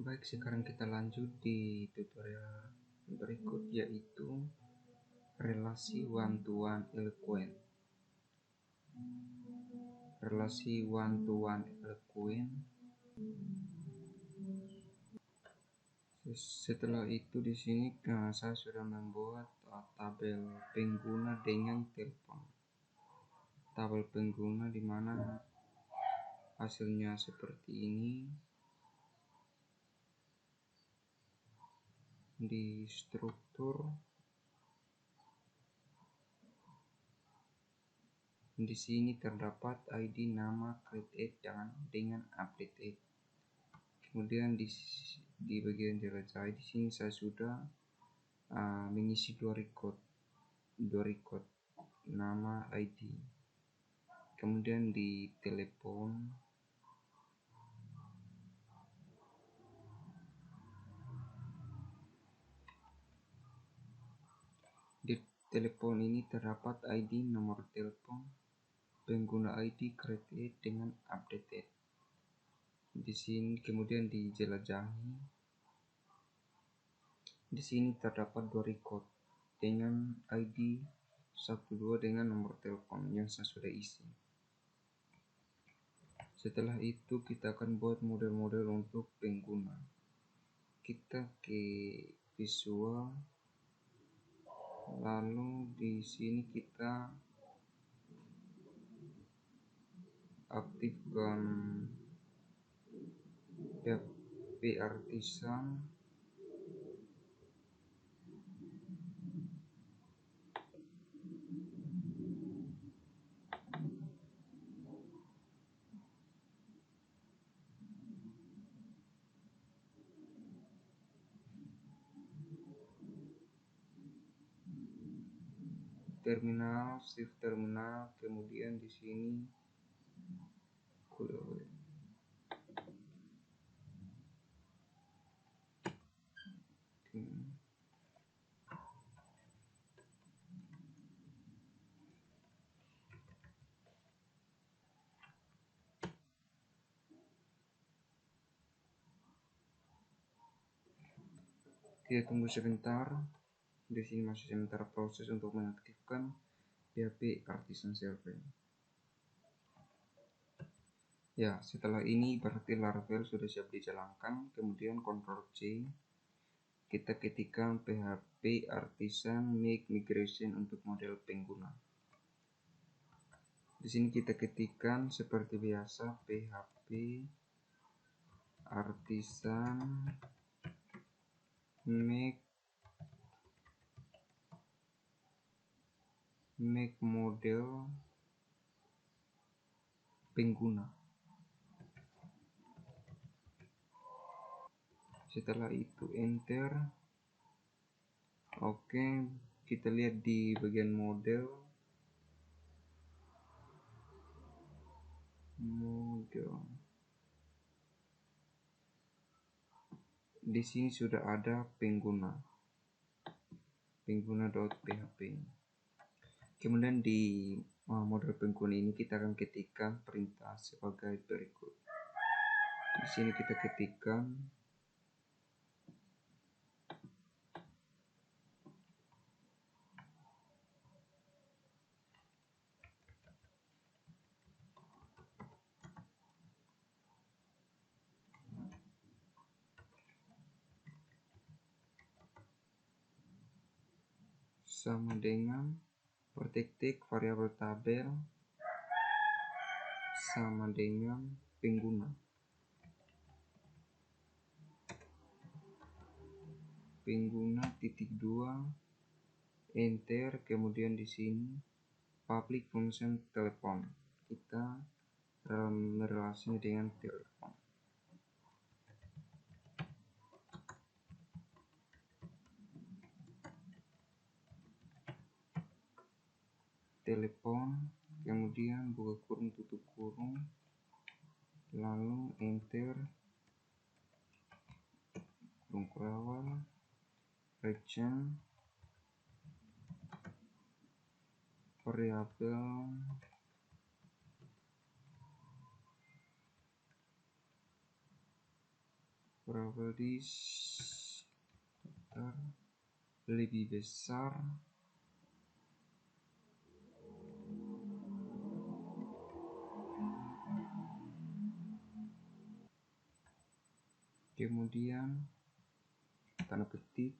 Baik, sekarang kita lanjut di tutorial berikut, yaitu relasi one-to-one eloquent. Relasi one-to-one eloquent. Setelah itu di sini saya sudah membuat tabel pengguna dengan telepon. Tabel pengguna di mana hasilnya seperti ini. Di struktur di sini terdapat ID, nama, create dengan update. Kemudian di bagian jelajah di sini saya sudah mengisi dua record nama, ID. Kemudian di telepon ini terdapat ID, nomor telepon, pengguna ID, create dengan updated. Di sini kemudian dijelajahi. Di sini terdapat dua record dengan ID 12 dengan nomor telepon yang saya sudah isi. Setelah itu kita akan buat model-model untuk pengguna. Kita ke visual, lalu di sini kita aktifkan PHP Artisan. Terminal, shift terminal, kemudian di sini kita tunggu sebentar. Di sini masih sebentar proses untuk mengaktifkan PHP Artisan Server. Ya, setelah ini berarti Laravel sudah siap dijalankan. Kemudian Ctrl C, kita ketikkan PHP Artisan make migration untuk model pengguna. Di sini kita ketikkan seperti biasa PHP Artisan make model pengguna. Setelah itu enter. Oke, kita lihat di bagian model. Di sini sudah ada pengguna.php. Kemudian di model pengguna ini kita akan ketikkan perintah sebagai berikut. Di sini kita ketikkan sama dengan protected variabel tabel sama dengan pengguna titik 2 enter. Kemudian di sini public function telepon, kita relasinya dengan telepon, kemudian buka kurung tutup kurung, lalu enter, kurung kurawal, region, variabel travel disk lebih besar, kemudian tanda petik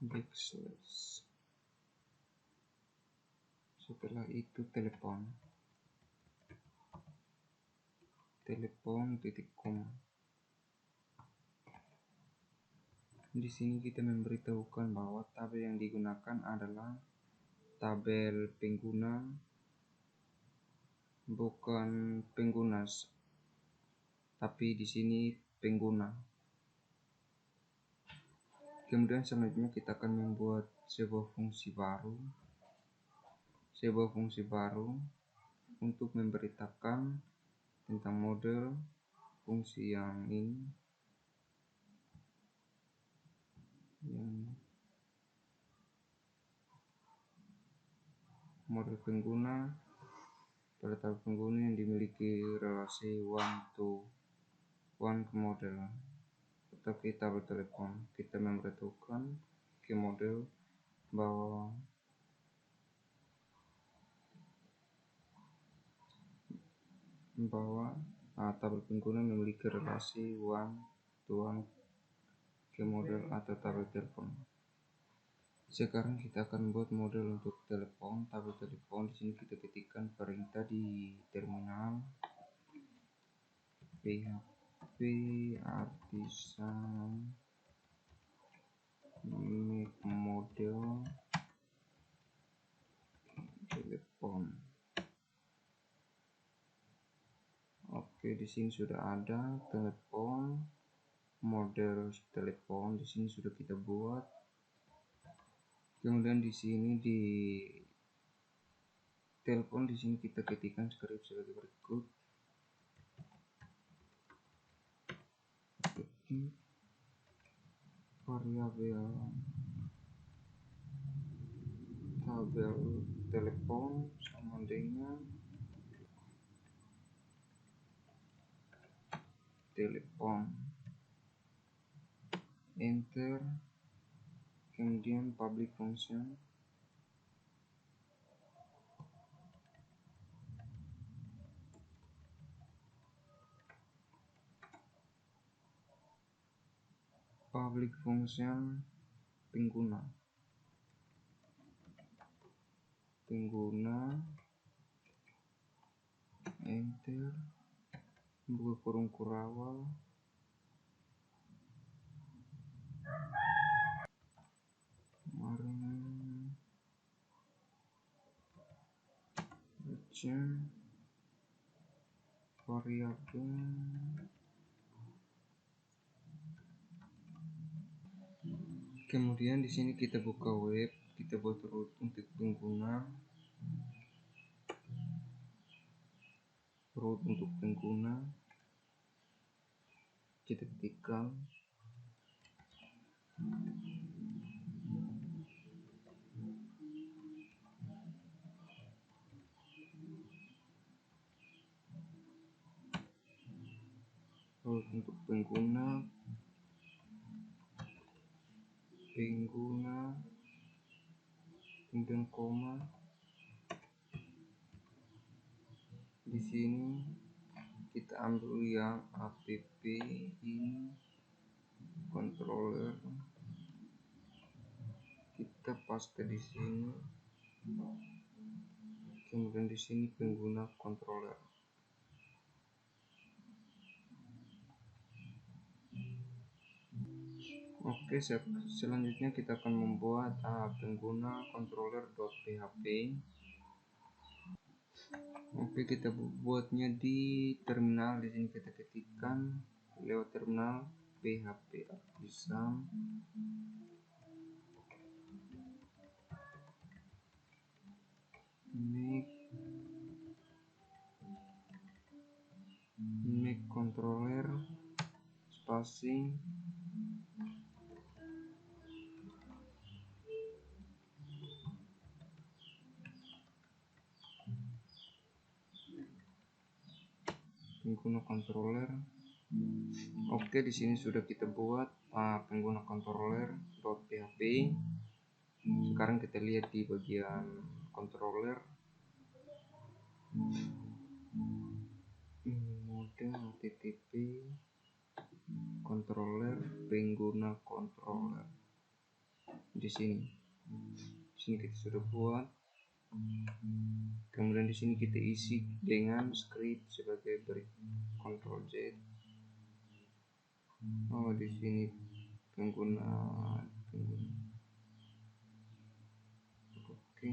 backslash, setelah itu telepon titik com. Di sini kita memberitahukan bahwa tabel yang digunakan adalah tabel pengguna, bukan pengguna, tapi di sini pengguna. Kemudian selanjutnya kita akan membuat sebuah fungsi baru untuk memberitakan tentang model fungsi yang model pengguna pada tabel pengguna yang dimiliki relasi one to one ke model atau ke tabel telepon. Kita memberitahukan ke model bahwa tabel pengguna memiliki relasi one to one ke model atau tabel telepon. Sekarang kita akan buat model untuk telepon, tabel telepon. Di sini kita ketikkan perintah di terminal php artisan make model telepon. Oke, di sini sudah ada telepon, model telepon. Di sini sudah kita buat. Kemudian di sini di telepon, di sini kita ketikkan skrip sebagai berikut. Variabel tabel telepon sama dengan telepon, enter, kemudian public function, pengguna, enter, buka kurung kurawal, variabel. Kemudian di sini kita buka web, kita buat root untuk pengguna, kita ketikkan root untuk pengguna, kemudian koma. Di sini kita ambil yang app ini controller, kita paste di sini, kemudian di sini pengguna controller. Oke, selanjutnya kita akan membuat pengguna controller.php. Oke, kita buatnya di terminal. Di sini kita ketikkan lewat terminal php artisan make controller spasi pengguna controller. Oke, di sini sudah kita buat pengguna controller.php. Sekarang kita lihat di bagian controller, model HTTP controller, pengguna controller. Di sini kita sudah buat. Kemudian di sini kita isi dengan script sebagai berikut. Ctrl Z. Oh, di sini pengguna. Oke.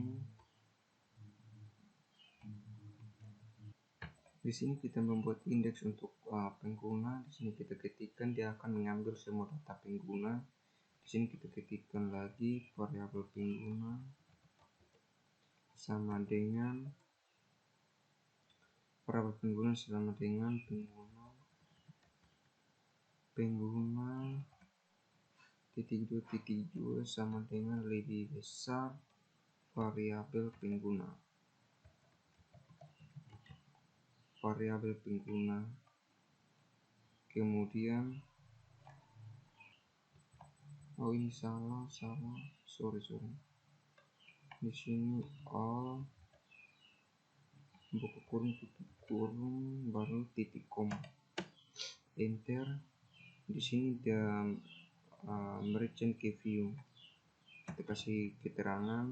Di sini kita membuat indeks untuk pengguna. Di sini kita ketikkan, dia akan mengambil semua data pengguna. Di sini kita ketikkan lagi variabel pengguna sama dengan variabel pengguna sama dengan pengguna titik 2 sama dengan lebih besar variabel pengguna. Kemudian ini salah, sorry. Di sini buka kurung, tutup kurung, baru titik koma, enter. Di sini dia merchant ke view, kita kasih keterangan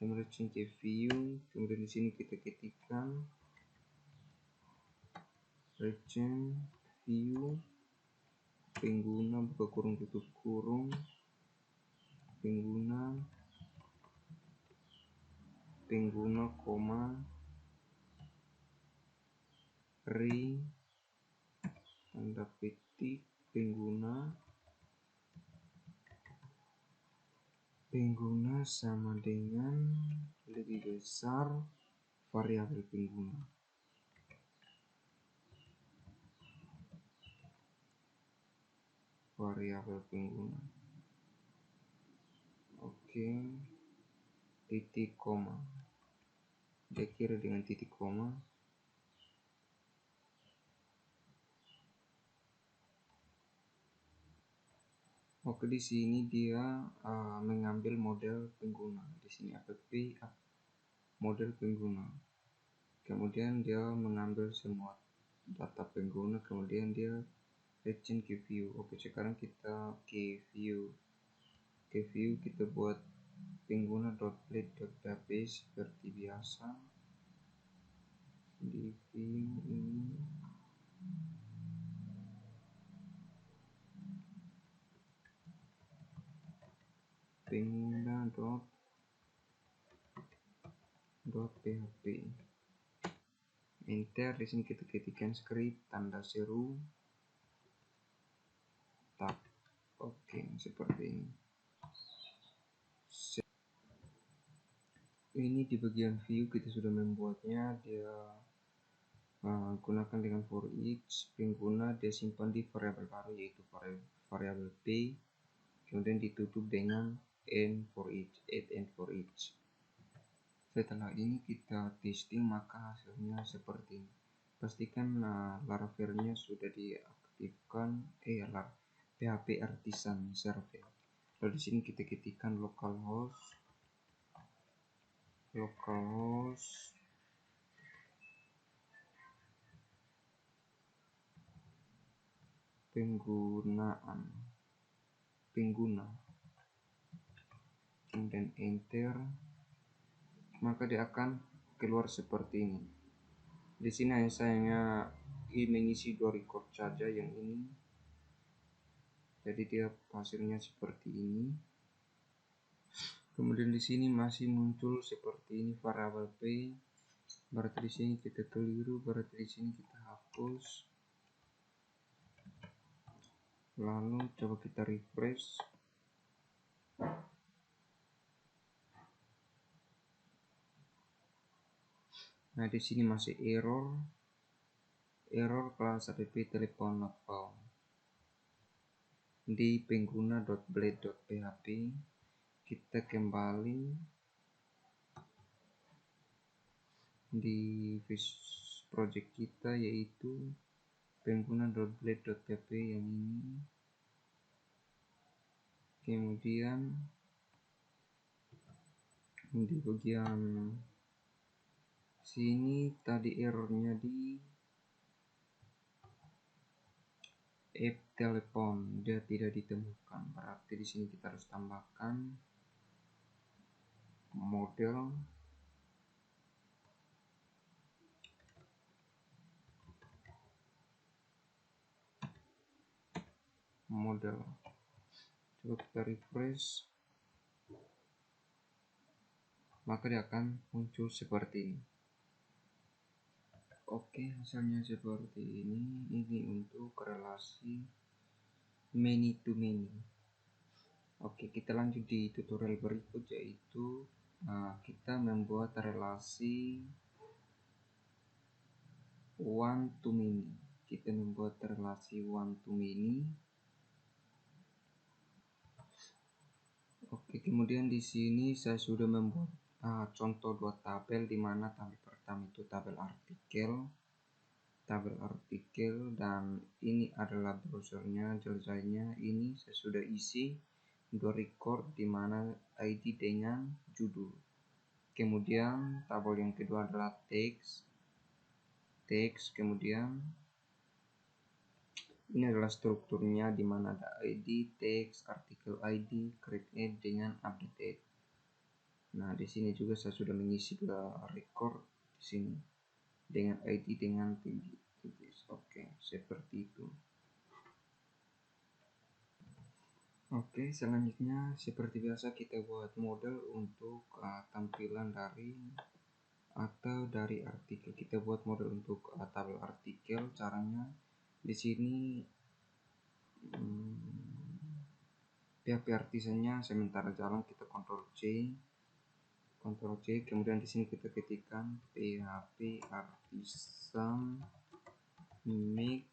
merchant ke view. Kemudian di sini kita ketikkan merchant view pengguna, buka kurung tutup kurung, pengguna koma tanda petik pengguna sama dengan lebih besar variabel pengguna. Oke, titik koma, dia kira dengan titik koma. Oke, di sini dia mengambil model pengguna. Di sini app model pengguna. Kemudian dia mengambil semua data pengguna, kemudian dia return ke view. Oke, sekarang kita ke view. Kita buat pengguna.blade.php seperti biasa. Di view ini pengguna.php, enter. Di sini kita ketikkan script tanda seru tab. Oke, seperti ini. Ini di bagian view kita sudah membuatnya. Dia gunakan dengan for each pengguna, dia simpan di variabel baru yaitu variabel p, kemudian ditutup dengan end for each. Setelah ini kita testing, maka hasilnya seperti ini. Pastikan Laravelnya sudah diaktifkan, PHP Artisan Server. Lalu di sini kita ketikkan localhost pengguna, kemudian enter, maka dia akan keluar seperti ini. Di sini hanya saya mengisi 2 record saja yang ini, jadi dia hasilnya seperti ini. Kemudian di sini masih muncul seperti ini variabel p. Berarti di sini kita keliru, berarti di sini kita hapus. Lalu coba kita refresh. Nah, di sini masih error class app telepon not found di pengguna.blade.php. kita kembali di project kita, yaitu pengguna.blade.php yang ini. Kemudian di bagian sini tadi errornya di app telepon, dia tidak ditemukan, berarti di sini kita harus tambahkan model coba kita refresh, maka dia akan muncul seperti ini. Oke, hasilnya seperti ini untuk relasi many to many. Oke, kita lanjut di tutorial berikut, yaitu kita membuat relasi one to many. Kita membuat relasi one to many. Oke, kemudian di sini saya sudah membuat contoh dua tabel, di mana tabel pertama itu tabel artikel, dan ini adalah browsernya. Desainnya ini saya sudah isi dua record, di mana ID dengan judul. Kemudian tabel yang kedua adalah teks, kemudian ini adalah strukturnya, di mana ada ID, teks, artikel ID, create add dengan update. Nah, di sini juga saya sudah mengisi dua record di sini dengan ID dengan tinggi. Oke, seperti itu. Oke, selanjutnya seperti biasa kita buat model untuk tampilan dari artikel. Kita buat model untuk tabel artikel. Caranya di sini PHP artisannya sementara jalan, kita Ctrl C, kemudian di sini kita ketikkan PHP artisan make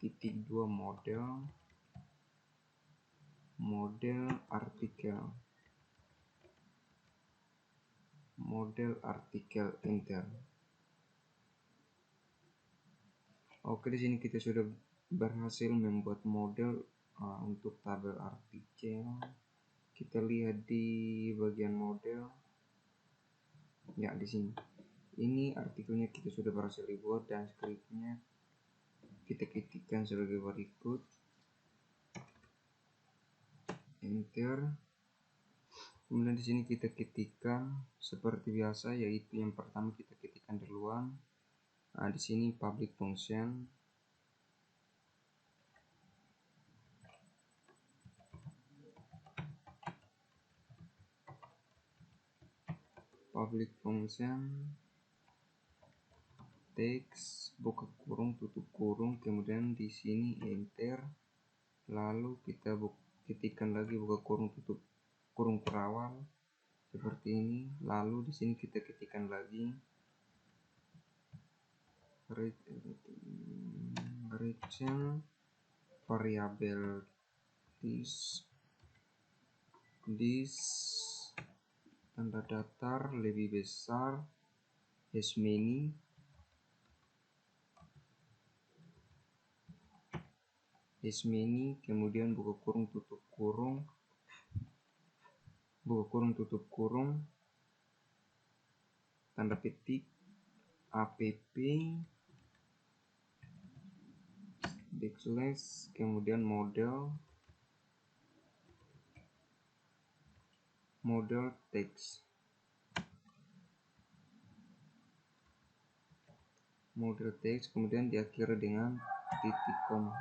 -2 model artikel, enter. Oke, di sini kita sudah berhasil membuat model untuk tabel artikel. Kita lihat di bagian model. Ya, di sini. Ini artikelnya kita sudah berhasil dibuat, dan scriptnya kita ketikkan sebagai berikut. Enter. Kemudian di sini kita ketikkan seperti biasa, yaitu yang pertama kita ketikkan duluan. Nah, di sini public function. Teks buka kurung tutup kurung, kemudian di sini enter, lalu kita ketikkan lagi buka kurung tutup kurung terawal seperti ini, lalu di sini kita ketikkan lagi return variabel this tanda datar lebih besar as many, kemudian buka kurung tutup kurung tanda petik app backslash, kemudian model text, kemudian diakhiri dengan titik koma.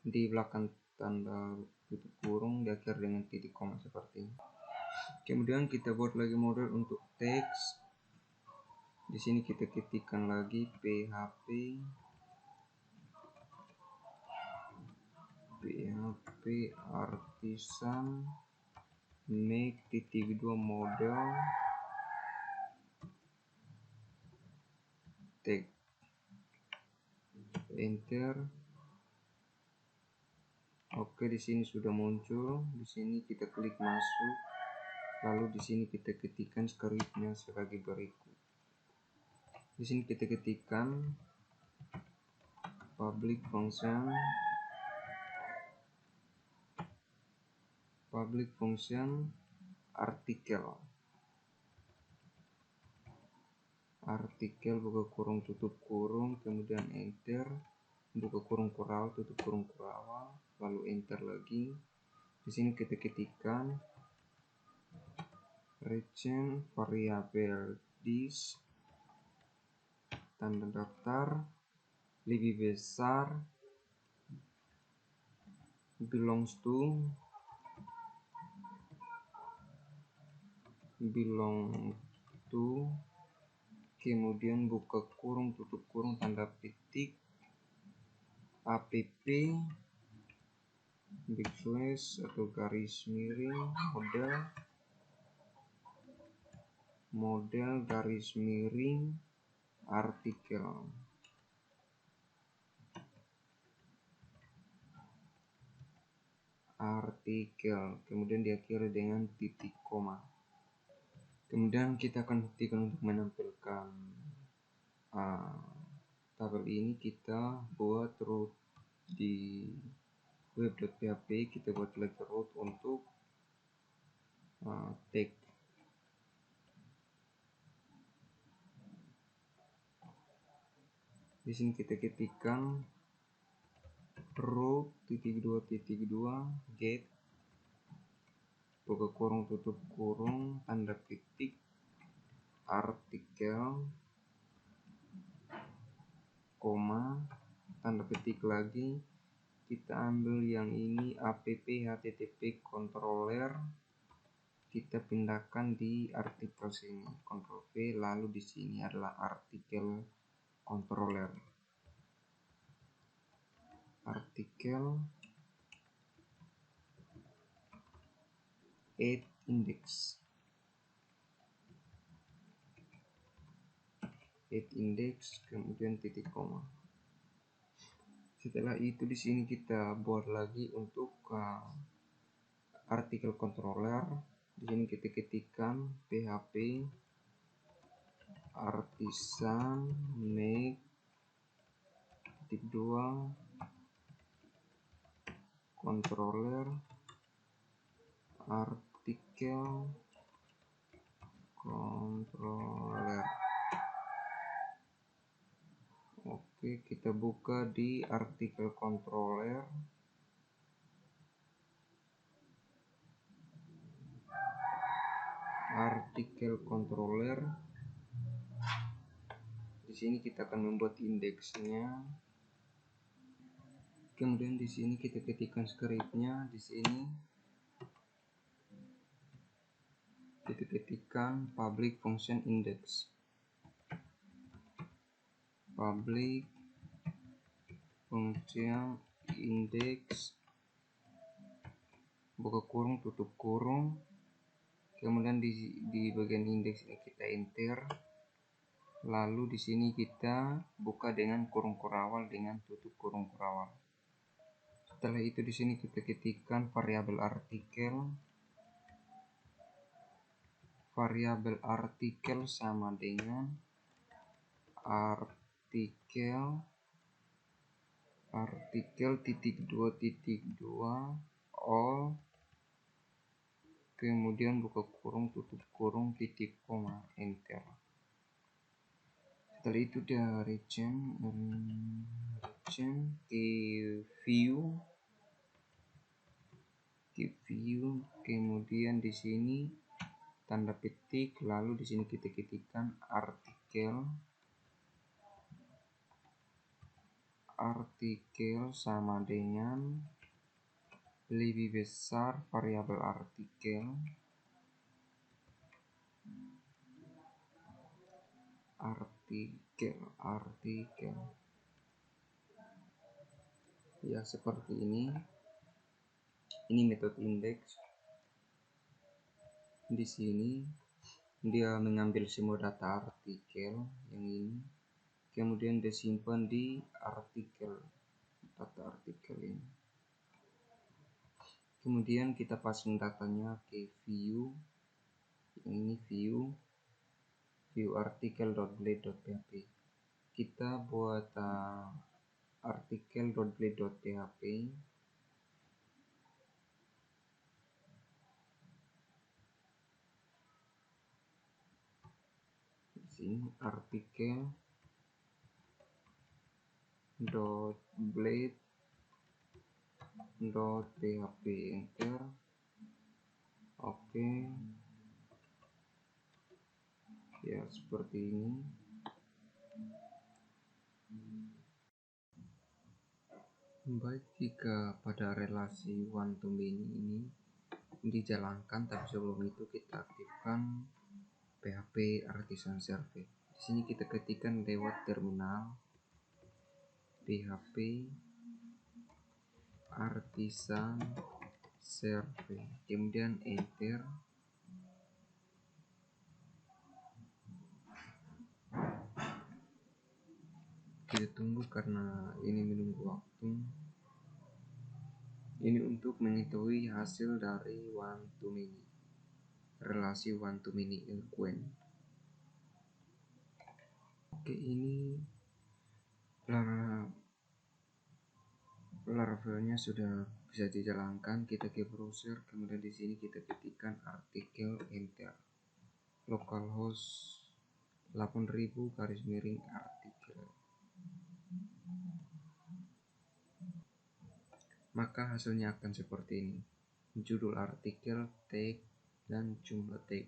Di belakang tanda tutup kurung diakhiri dengan titik koma seperti ini. Kemudian kita buat lagi model untuk teks. Di sini kita ketikkan lagi PHP artisan make -2 model teks, enter. Oke, di sini sudah muncul. Di sini kita klik masuk. Lalu di sini kita ketikkan scriptnya sebagai berikut. Di sini kita ketikkan public function artikel buka kurung tutup kurung, kemudian enter, buka kurung kurawal tutup kurung kurawal, lalu enter lagi. Di sini kita ketikkan region variabel dis tanda daftar lebih besar belongs to, kemudian buka kurung tutup kurung tanda petik app backslash atau garis miring model garis miring artikel, kemudian diakhiri dengan titik koma. Kemudian kita akan buktikan untuk menampilkan tabel ini. Kita buat root di web.php, kita buat lagi root untuk tag. Di sini kita ketikkan root .2.2 get buka kurung tutup kurung tanda petik artikel koma tanda petik lagi, kita ambil yang ini app http controller, kita pindahkan di artikel sini, Ctrl V, lalu di sini adalah artikel controller, artikel add index, kemudian titik koma. Setelah itu di sini kita buat lagi untuk artikel controller. Di sini kita ketikkan php artisan make .2 controller artikel controller. Oke, kita buka di artikel controller. Di sini kita akan membuat indeksnya. Kemudian di sini kita ketikkan scriptnya. Di sini kita ketikkan public function index. Public function index buka kurung tutup kurung, kemudian di bagian indeks ini kita enter, lalu di sini kita buka dengan kurung kurawal dengan tutup kurung kurawal. Setelah itu di sini kita ketikkan variabel artikel sama dengan artikel .2.2 all, kemudian buka kurung tutup kurung titik koma, enter. Setelah itu dari region ke view, kemudian di sini tanda petik, lalu di sini kita ketikkan artikel sama dengan lebih besar variabel artikel ya, seperti ini metode indeks. Di sini dia mengambil semua data artikel yang ini, kemudian disimpan di data artikel ini. Kemudian kita pasang datanya ke view, ini view artikel.blade.php. Kita buat artikel.blade.php. Di sini artikel.blade.php, enter. Oke. Ya, seperti ini. Baik, jika pada relasi one to many ini dijalankan, tapi sebelum itu kita aktifkan PHP Artisan Server. Di sini kita ketikkan lewat terminal PHP Artisan Server, kemudian enter. Kita tunggu karena ini menunggu waktu. Ini untuk mengetahui hasil dari one to many, relasi one to many eloquent. Oke, ini Laravelnya sudah bisa dijalankan. Kita ke browser, kemudian di sini kita ketikkan artikel, enter. Localhost 8000 artikel. Maka hasilnya akan seperti ini. Judul artikel, tag, dan jumlah tag.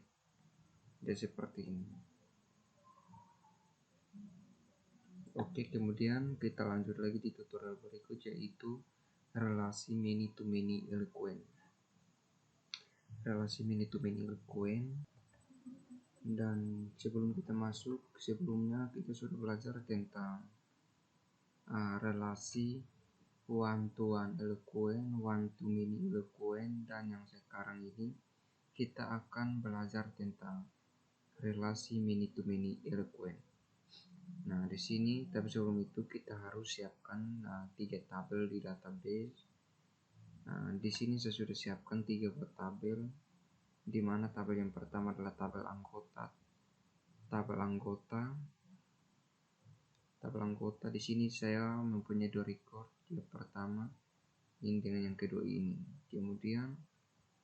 Jadi seperti ini. Oke, kemudian kita lanjut lagi di tutorial berikut, yaitu relasi many to many eloquent. Relasi many to many eloquent. Dan sebelum kita masuk, sebelumnya kita sudah belajar tentang relasi one to one eloquent, one to many eloquent, dan yang sekarang ini kita akan belajar tentang relasi many to many eloquent. Nah, di sini tapi sebelum itu kita harus siapkan 3 tabel di database. Nah, di sini saya sudah siapkan 3 buah tabel, di mana tabel yang pertama adalah tabel anggota. Tabel anggota di sini saya mempunyai 2 record, yang pertama ini dengan yang kedua ini. Kemudian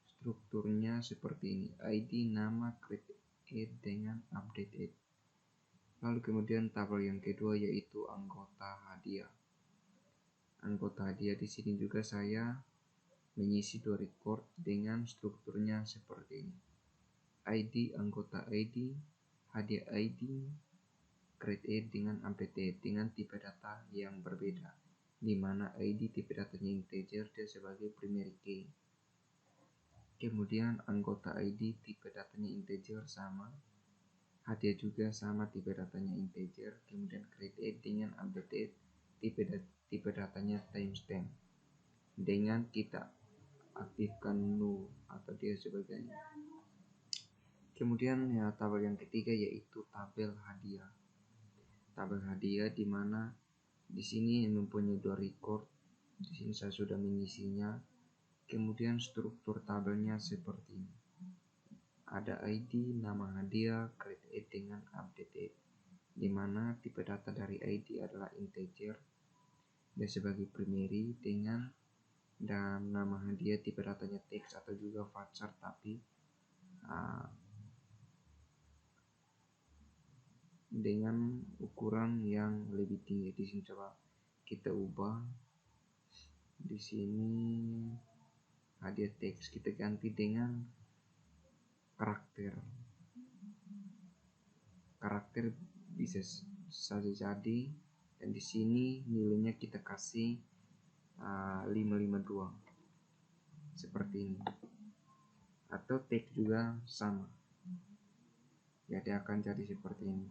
strukturnya seperti ini: ID, nama, create add dengan update add. Lalu kemudian tabel yang kedua yaitu anggota hadiah. Anggota hadiah di sini juga saya mengisi 2 record dengan strukturnya seperti ini: ID, anggota ID, hadiah ID, create add dengan update add dengan tipe data yang berbeda, di mana ID tipe datanya integer dia sebagai primary key. Kemudian anggota ID tipe datanya integer sama, hadiah juga sama tipe datanya integer. Kemudian create add dengan update add tipe datanya timestamp dengan kita aktifkan null atau dia sebagai. Kemudian ya, tabel yang ketiga yaitu tabel hadiah. Tabel hadiah di mana di sini mempunyai 2 record. Di sini saya sudah mengisinya. Kemudian struktur tabelnya seperti ini: ada ID, nama hadiah, create add dengan update add, di mana tipe data dari ID adalah integer dia sebagai primary, dengan dan nama hadiah tipe datanya text atau juga varchar tapi dengan ukuran yang lebih tinggi. Di sini coba kita ubah. Di sini hadiah teks kita ganti dengan karakter bisa saja jadi, dan di sini nilainya kita kasih 552 seperti ini, atau teks juga sama, jadi akan jadi seperti ini.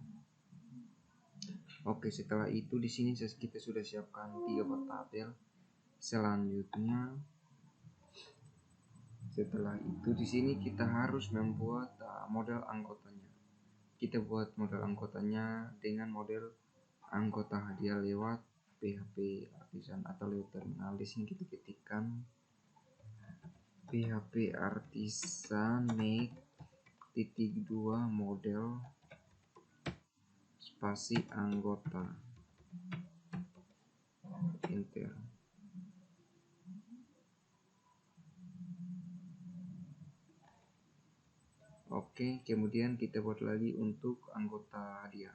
Oke, setelah itu di sini kita sudah siapkan 3 buah tabel. Setelah itu di sini kita harus membuat model anggotanya. Kita buat model anggotanya dengan model anggota hadiah lewat PHP Artisan atau lewat terminal. Di sini kita ketikkan PHP Artisan make web.dua model spasi anggota, enter. Oke, kemudian kita buat lagi untuk anggota hadiah.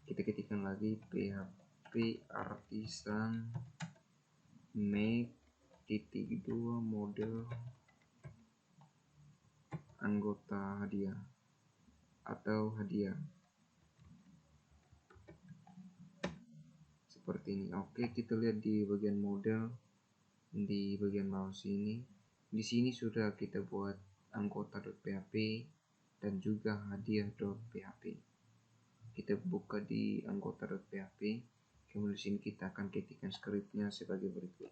Kita ketikkan lagi php artisan make.2 model anggota hadiah atau hadiah seperti ini. Oke, kita lihat di bagian model di bagian bawah sini. Di sini sudah kita buat anggota.php dan juga hadiah.php. Kita buka di anggota.php. Kemudian di sini kita akan ketikkan scriptnya sebagai berikut.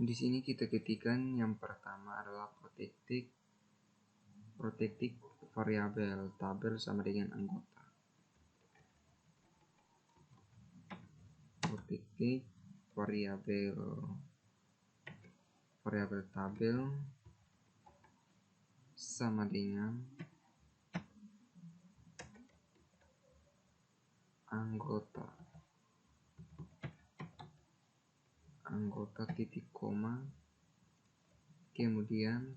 Di sini kita ketikkan yang pertama adalah protected variabel tabel sama dengan anggota. Protected variabel tabel sama dengan anggota titik koma, kemudian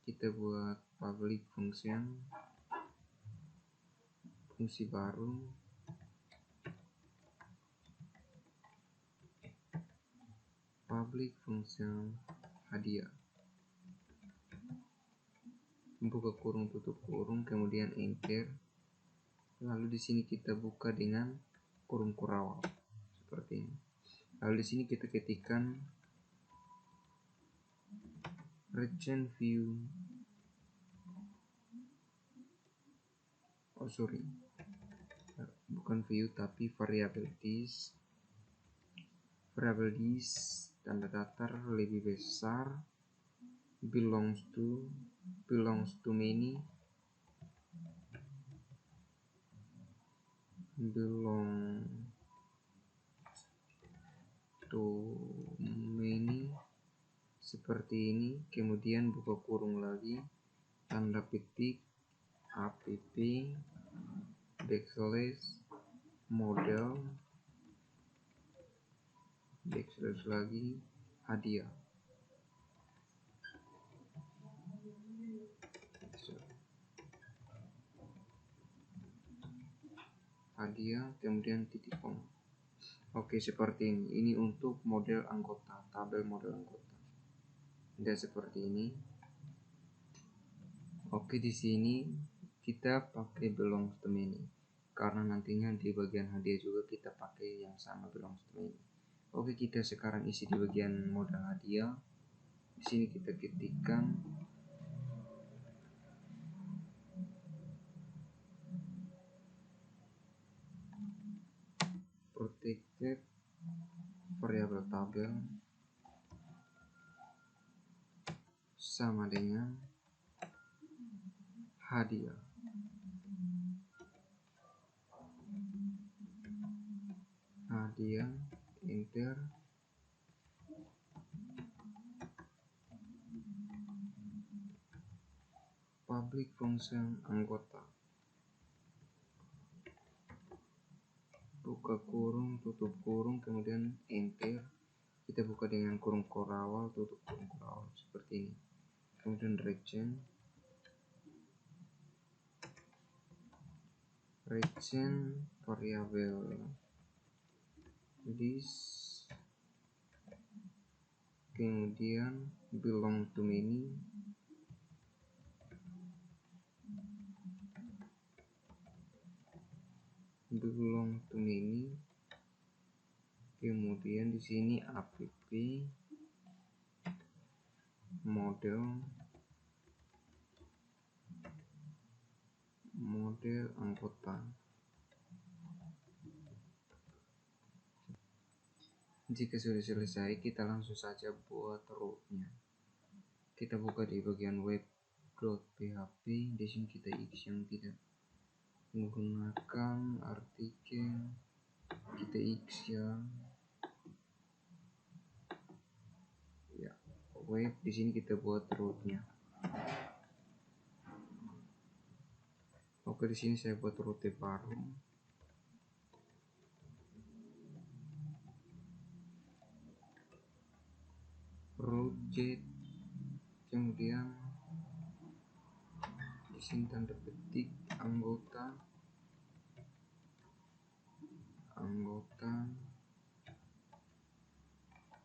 kita buat public function, fungsi baru, public function hadiah, buka kurung tutup kurung, kemudian enter. Lalu di sini kita buka dengan kurung kurawal seperti ini. Lalu di sini kita ketikkan region view, bukan view tapi variabel this tanda datar lebih besar, belongs to many, seperti ini. Kemudian buka kurung lagi, tanda petik app \model lagi hadiah. Kemudian titik koma. Oke, seperti ini. Ini untuk model anggota, tabel model anggota. Dan seperti ini. Oke, di sini kita pakai belongs to many karena nantinya di bagian hadiah juga kita pakai yang sama belongs to many. Oke, kita sekarang isi di bagian model hadiah. Di sini kita ketikkan protected variabel tabel sama dengan hadiah. Enter. Public function anggota, buka kurung tutup kurung, kemudian enter. Kita buka dengan kurung kurawal, tutup kurung kurawal seperti ini. Kemudian region variabel this, kemudian belong to many, kemudian di sini app model anggota. Jika sudah selesai, kita langsung saja buat rootnya. Kita buka di bagian web.php. Di sini kita isi yang tidak menggunakan artikel, kita isi ya web. Di sini kita buat rootnya. Oke, di sini saya buat rute baru. Root jet, kemudian di sini tanda petik anggota,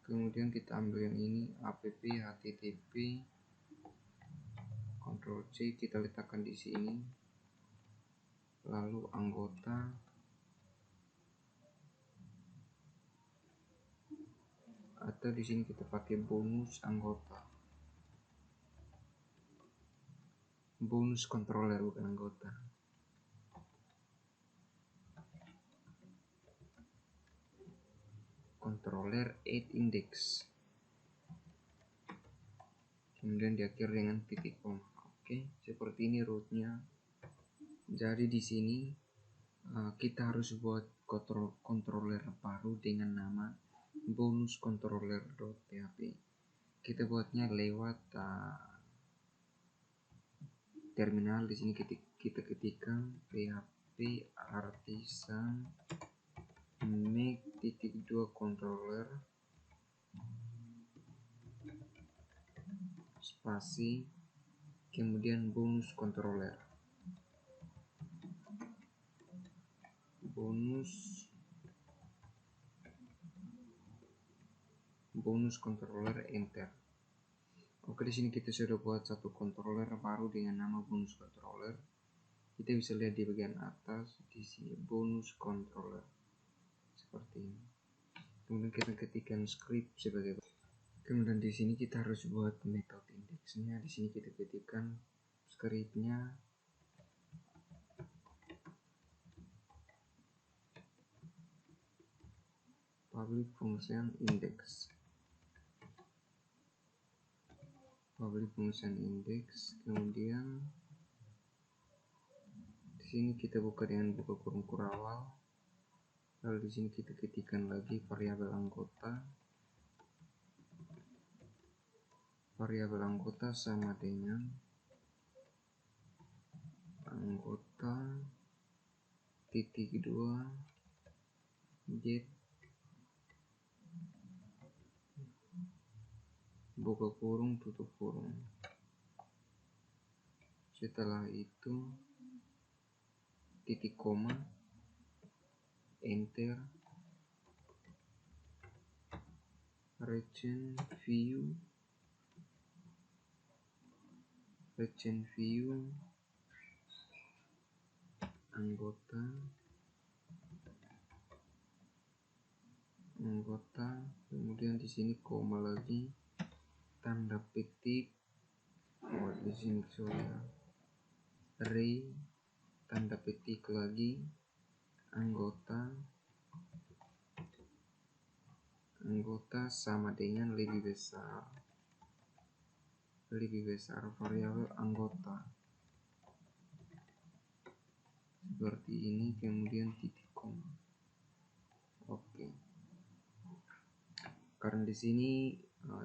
kemudian kita ambil yang ini app http, Ctrl C kita letakkan di sini, lalu anggota, atau di sini kita pakai bonus anggota, bonus controller bukan anggota. Controller add index, kemudian diakhiri dengan titik koma. Oke, seperti ini rootnya. Jadi di sini kita harus buat controller baru dengan nama bonus controller.php. Kita buatnya lewat terminal. Di sini kita ketikkan php artisan make.2 controller spasi kemudian bonus controller, bonus controller, enter. Oke, di sini kita sudah buat satu controller baru dengan nama bonus controller. Kita bisa lihat di bagian atas di sini bonus controller seperti ini. Kemudian kita ketikkan script sebagai, kemudian di sini kita harus buat metode indeksnya. Di sini kita ketikkan scriptnya public function index, kemudian di sini kita buka dengan buka kurung kurawal, lalu di sini kita ketikkan lagi variabel anggota sama dengan anggota titik 2 get buka kurung tutup kurung. Setelah itu titik koma, enter, region view anggota, kemudian di sini koma lagi, tanda petik, di sini array, tanda petik lagi, anggota sama dengan lebih besar variabel anggota seperti ini, kemudian titik koma. Oke, karena di sini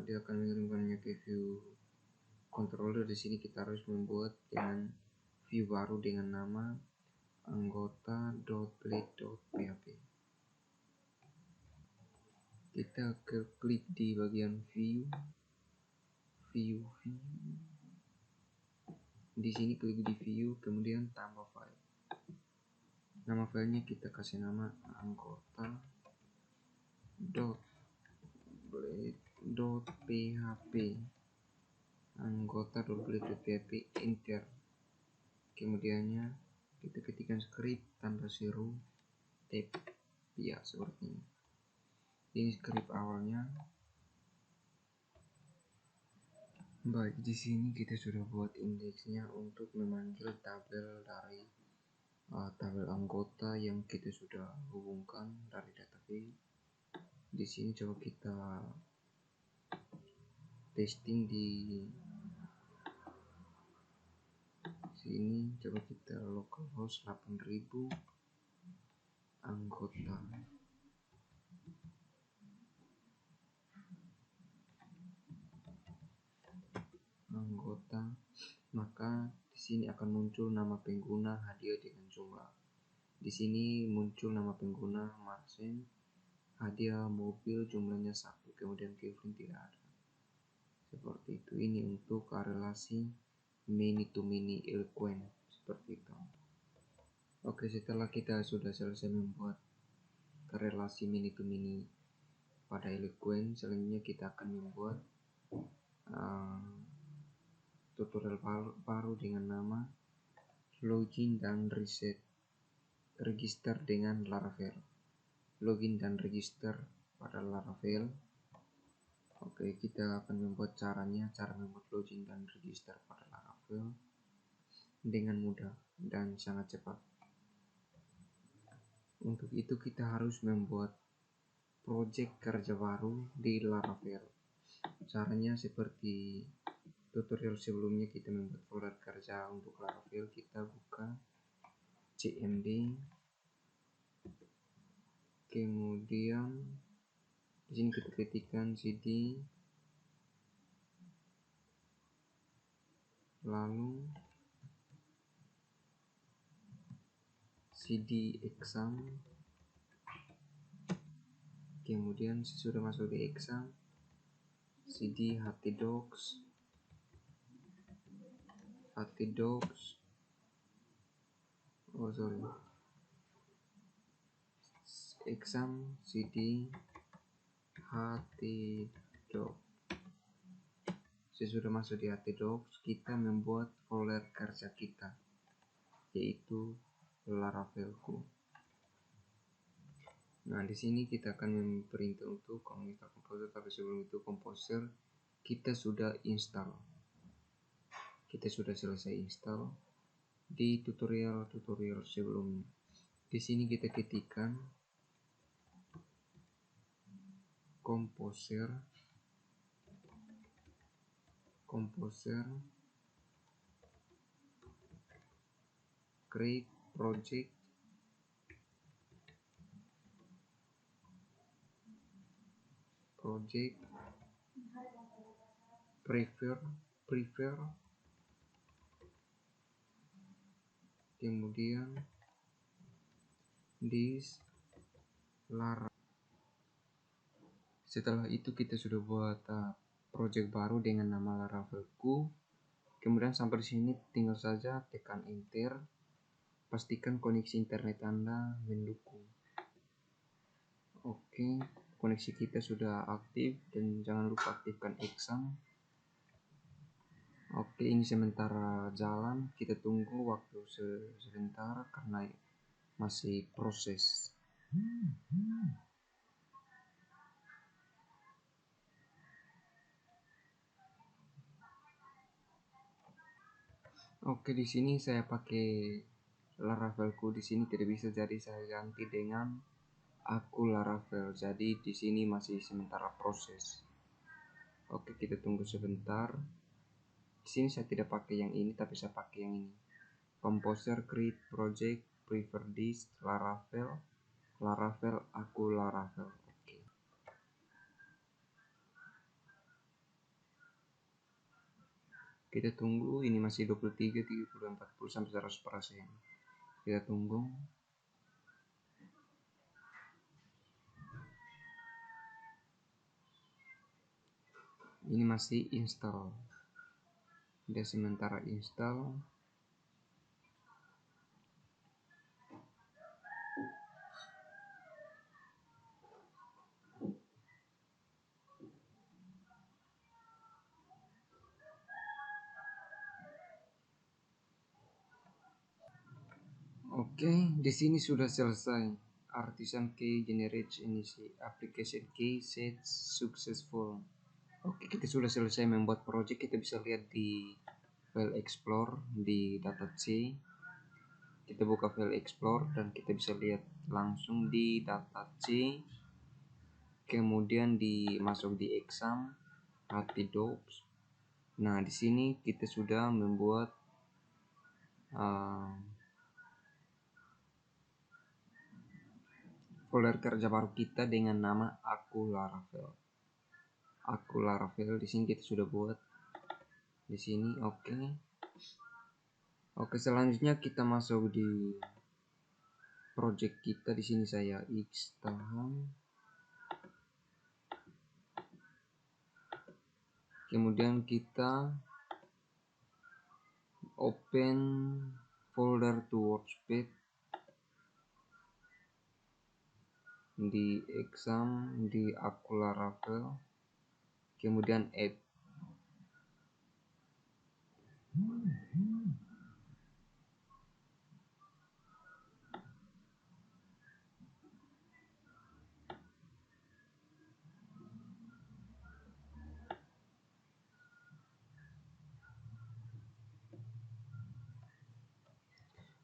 dia akan mengirimkannya ke view controller. Di sini kita harus membuat dengan view baru dengan nama anggota.plate.php. Kita klik di bagian view. Di sini klik di view, kemudian tambah file. Nama filenya kita kasih nama anggota.plate.php, enter. Kemudiannya kita ketikkan script tanpa siru tab, ya seperti ini. Ini script awalnya. Baik, di sini kita sudah buat indeksnya untuk memanggil tabel dari tabel anggota yang kita sudah hubungkan dari database. Di sini coba kita testing di sini, coba kita localhost 8000 anggota. anggota, maka di sini akan muncul nama pengguna hadiah dengan jumlah. Di sini muncul nama pengguna Marcin, hadiah mobil jumlahnya 1, kemudian Kevin tidak ada. Seperti itu. Ini untuk relasi many to many eloquent, seperti itu. Oke, setelah kita sudah selesai membuat relasi many to many pada eloquent, selanjutnya kita akan membuat tutorial baru dengan nama login dan register dengan Laravel. Login dan register pada Laravel. Oke, kita akan membuat cara membuat login dan register pada Laravel dengan mudah dan sangat cepat. Untuk itu kita harus membuat project kerja baru di Laravel. Caranya seperti tutorial sebelumnya, kita membuat folder kerja untuk Laravel. Kita buka cmd, kemudian di sini kita ketikkan cd, lalu cd exam, kemudian sesudah masuk di exam cd htdocs, exam cd htdocs. Sesudah masuk di htdocs, kita membuat folder kerja kita, yaitu Laravelku. Nah, di sini kita akan memperintah untuk menginstal Composer, tapi sebelum itu Composer kita sudah install. Kita sudah selesai install di tutorial sebelumnya. Di sini kita ketikkan Composer create project prefer, kemudian this Laravel. Setelah itu kita sudah buat project baru dengan nama Laravelku. Kemudian sampai di sini tinggal saja tekan enter. Pastikan koneksi internet Anda mendukung. Oke, koneksi kita sudah aktif dan jangan lupa aktifkan exam. Oke, ini sementara jalan, kita tunggu waktu sebentar karena masih proses. Oke, di sini saya pakai Laravelku, di sini tidak bisa, jadi saya ganti dengan aku Laravel. Jadi di sini masih sementara proses. Oke, kita tunggu sebentar. Di sini saya tidak pakai yang ini, tapi saya pakai yang ini. Composer create project prefer this Laravel aku Laravel. Oke. Kita tunggu, ini masih 23, 30, 40 sampai 100%. Kita tunggu. Ini masih install. Dia sementara install. Oke, di sini sudah selesai. Artisan key generates initial application key set successful. Oke, kita sudah selesai membuat project. Kita bisa lihat di file explore di data C. Kita buka file explore dan kita bisa lihat langsung di data C. Kemudian masuk di exam htdocs. Nah, di sini kita sudah membuat folder kerja baru kita dengan nama aku Laravel. Di sini kita sudah buat di sini. Oke, selanjutnya kita masuk di project kita. Di sini saya X tahan, kemudian kita open folder to workspace di exam di aku Laravel, kemudian add.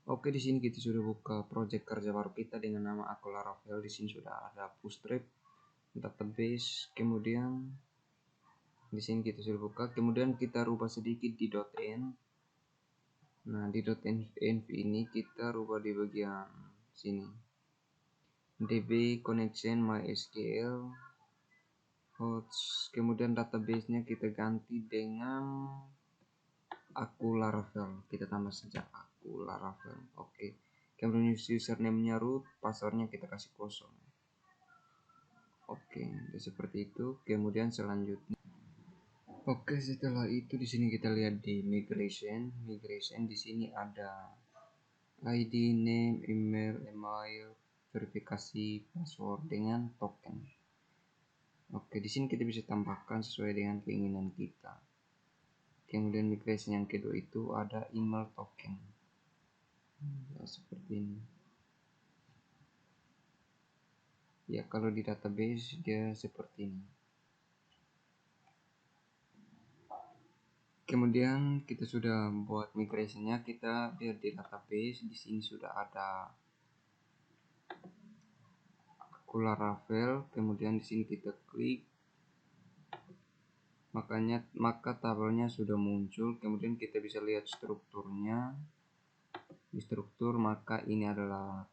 Oke, di sini kita sudah buka project kerja baru kita dengan nama aku Laravel. Di sini sudah ada Bootstrap, database, kemudian di sini kita sudah buka, kemudian kita rubah sedikit di .env. Nah, di .env ini kita rubah di bagian sini. DB connection MySQL host, kemudian database-nya kita ganti dengan aku Laravel. Kita tambah saja aku Laravel. Oke. Kemudian username-nya root, passwordnya kita kasih kosong. Oke, seperti itu. Kemudian selanjutnya. Oke, setelah itu di sini kita lihat di migration. Migration di sini ada ID, name, email, verifikasi password dengan token. Oke, di sini kita bisa tambahkan sesuai dengan keinginan kita. Kemudian migration yang kedua itu ada email token. Ya, seperti ini. Ya, kalau di database dia seperti ini. Kemudian kita sudah buat migrationnya, kita lihat di database. Di sini sudah ada aku Laravel. Kemudian di sini kita klik, maka tabelnya sudah muncul. Kemudian kita bisa lihat strukturnya. Di struktur, maka ini adalah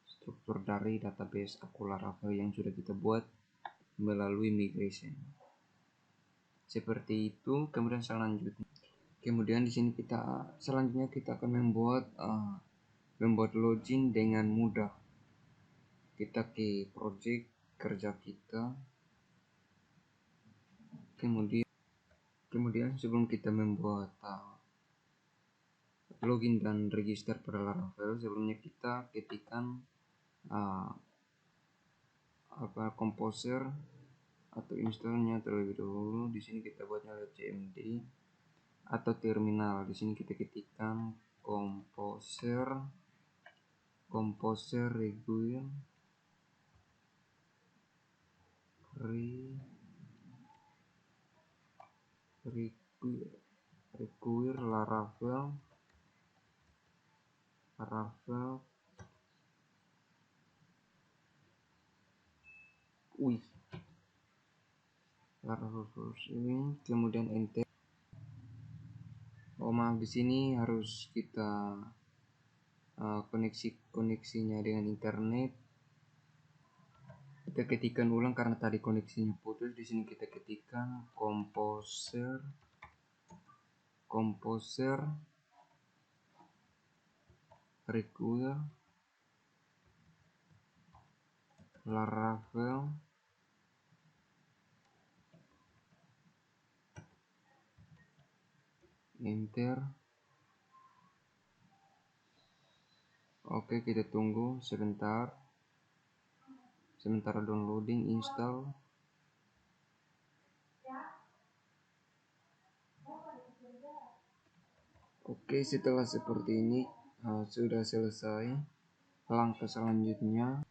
struktur dari database aku Laravel yang sudah kita buat melalui migration. Seperti itu. Kemudian di sini selanjutnya kita akan membuat login dengan mudah. Kita ke project kerja kita. Kemudian sebelum kita membuat login dan register pada Laravel, sebelumnya kita ketikkan Composer atau installnya terlebih dahulu. Di sini kita buatnya lewat cmd atau terminal. Di sini kita ketikkan composer require Laravel ini, kemudian enter. Maaf, di sini harus kita koneksinya dengan internet. Kita ketikkan ulang karena tadi koneksinya putus. Di sini kita ketikkan composer require Laravel enter. Oke, kita tunggu sebentar downloading install. Oke, setelah seperti ini sudah selesai langkah selanjutnya.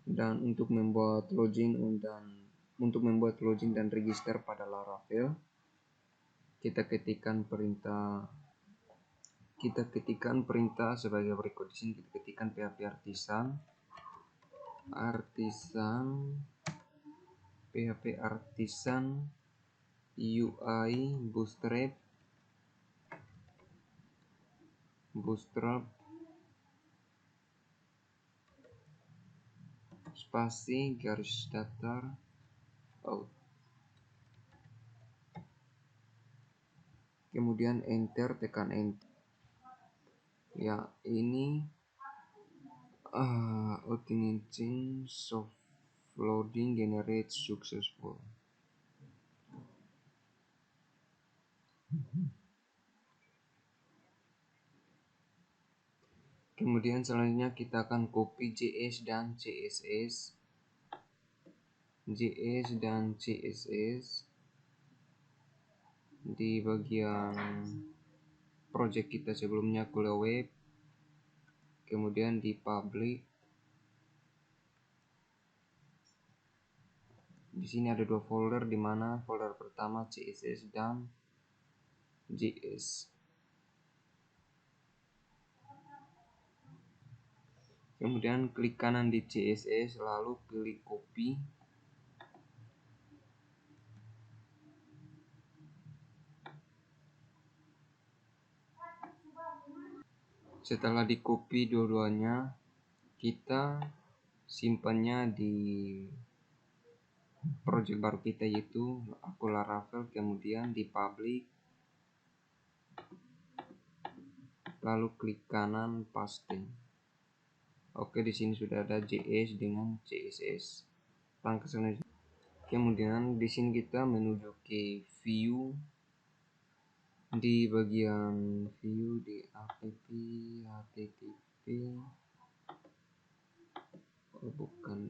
Dan untuk membuat login dan register pada Laravel, kita ketikkan perintah sebagai berikut. Di sini kita ketikkan php artisan UI bootstrap spasi garis datar out. kemudian enter, tekan enter. Ya, ini authentication soft loading generate successful. Kemudian selanjutnya kita akan copy JS dan CSS di bagian project kita sebelumnya, Kuliah Web, kemudian di public. Di sini ada dua folder, di mana folder pertama CSS dan JS. Kemudian klik kanan di CSS, lalu pilih copy. Setelah di copy dua-duanya, kita simpannya di project baru kita, yaitu aku Laravel, kemudian di public, lalu klik kanan paste. Oke, di sini sudah ada JS dengan CSS. Langkah selanjutnya, kemudian di sini kita menuju ke view. Di bagian view di http bukan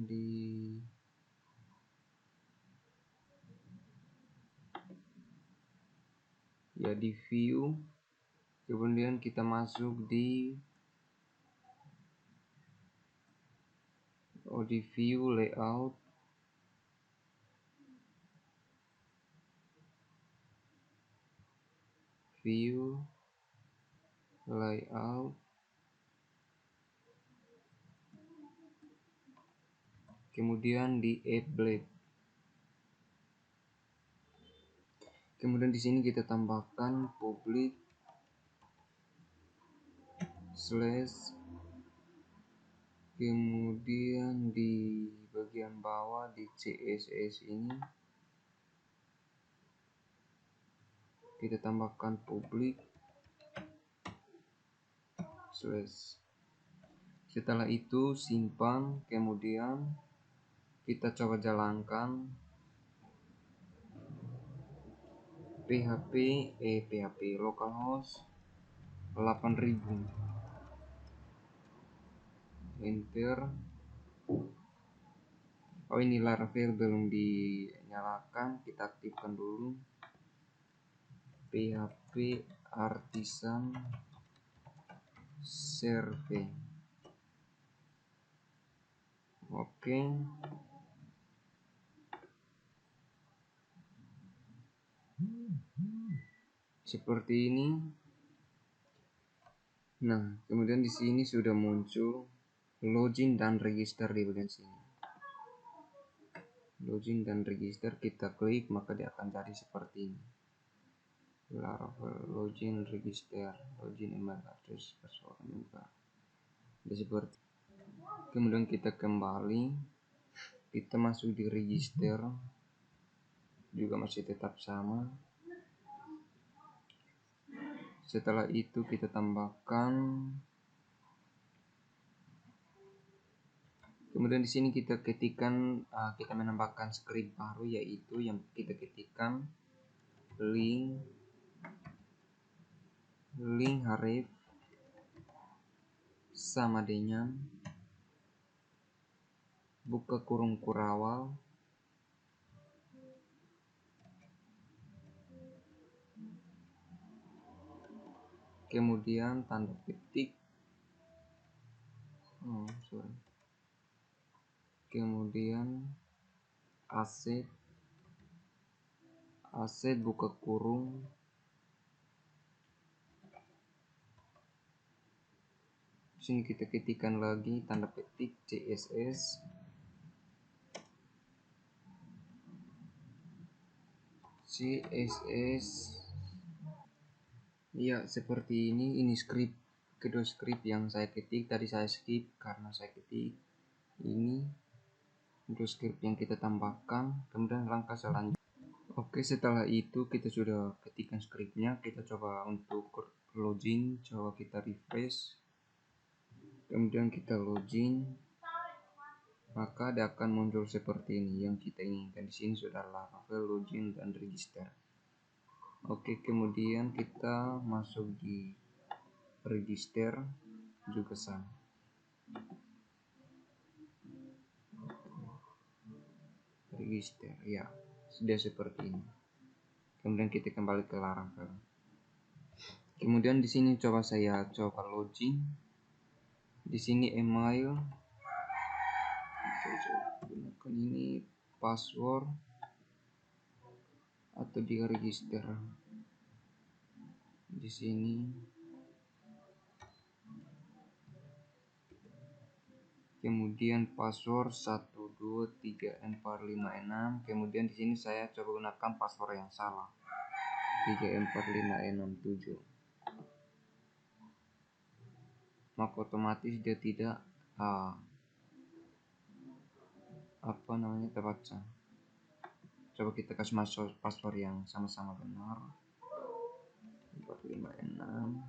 di ya di view, kemudian kita masuk di view layout, kemudian di applet. Kemudian di sini kita tambahkan public slash, kemudian di bagian bawah di CSS ini kita tambahkan public slash. Setelah itu simpan, kemudian kita coba jalankan php localhost 8000, enter. Oh, ini Laravel belum dinyalakan, kita aktifkan dulu php artisan server. Oke, seperti ini. Nah, kemudian di sini sudah muncul login dan register di bagian sini. Login dan register, kita klik maka dia akan jadi seperti ini. Laravel login, register, login, email address, password juga. Seperti. Kemudian kita kembali, kita masuk di register, juga masih tetap sama. Setelah itu kita tambahkan, kemudian di sini kita ketikkan, kita menambahkan script baru, yaitu yang kita ketikkan link href sama dengan buka kurung kurawal, kemudian tanda petik, kemudian aset buka kurung, sini kita ketikkan lagi tanda petik CSS, ya seperti ini script kedua script yang saya ketik tadi saya skip karena saya ketik ini untuk script yang kita tambahkan. Kemudian langkah selanjutnya, oke, setelah itu kita sudah ketikkan scriptnya, kita coba untuk login, coba kita refresh, kemudian kita login, maka dia akan muncul seperti ini yang kita inginkan. Di sini sudah Laravel, login dan register. Oke, kemudian kita masuk di register juga sama. Register ya, sudah seperti ini. Kemudian kita kembali ke Laravel. Kemudian di sini saya coba login. Di sini email, gunakan ini password atau di register. Di sini kemudian password 1234566. Kemudian di sini saya coba gunakan password yang salah, 345667. Maka otomatis dia tidak terbaca. Coba kita kasih masuk password yang sama-sama benar, 456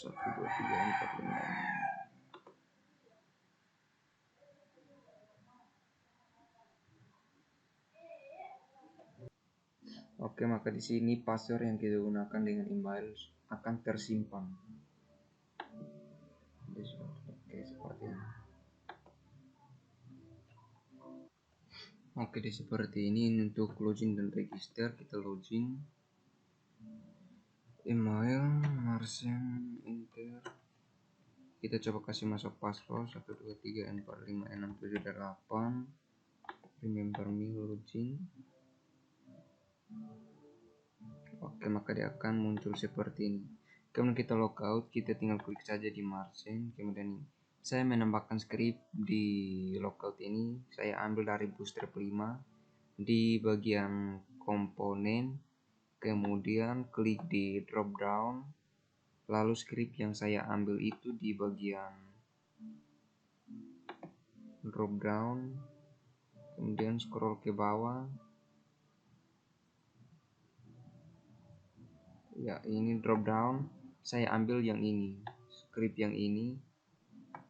1234566. Oke, maka di sini password yang kita gunakan dengan email akan tersimpan. Oke, seperti ini. Oke, seperti ini untuk login dan register. Kita login, email, Marsen, enter. Kita coba kasih masuk password 123456788. Remember me, login. Oke, maka dia akan muncul seperti ini. Kemudian kita logout, kita tinggal klik saja di Marsen. Kemudian saya menambahkan script di logout ini, saya ambil dari Bootstrap 5 di bagian komponen, kemudian klik di drop down, lalu script yang saya ambil itu di bagian drop down, kemudian scroll ke bawah. Ya, ini drop down, saya ambil yang ini, script yang ini,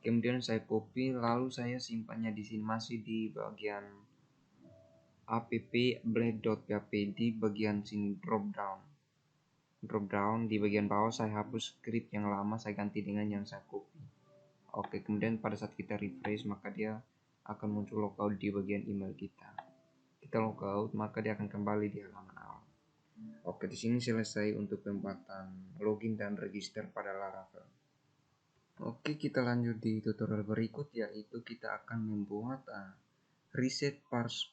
kemudian saya copy, lalu saya simpannya di sini, masih di bagian app.blade.php di bagian sini drop down di bagian bawah. Saya hapus script yang lama, saya ganti dengan yang saya copy. Oke, kemudian pada saat kita refresh maka dia akan muncul logout di bagian email kita. Kita logout maka dia akan kembali di halaman awal. Oke, di sini selesai untuk pembuatan login dan register pada Laravel. Oke, kita lanjut di tutorial berikut, yaitu kita akan membuat reset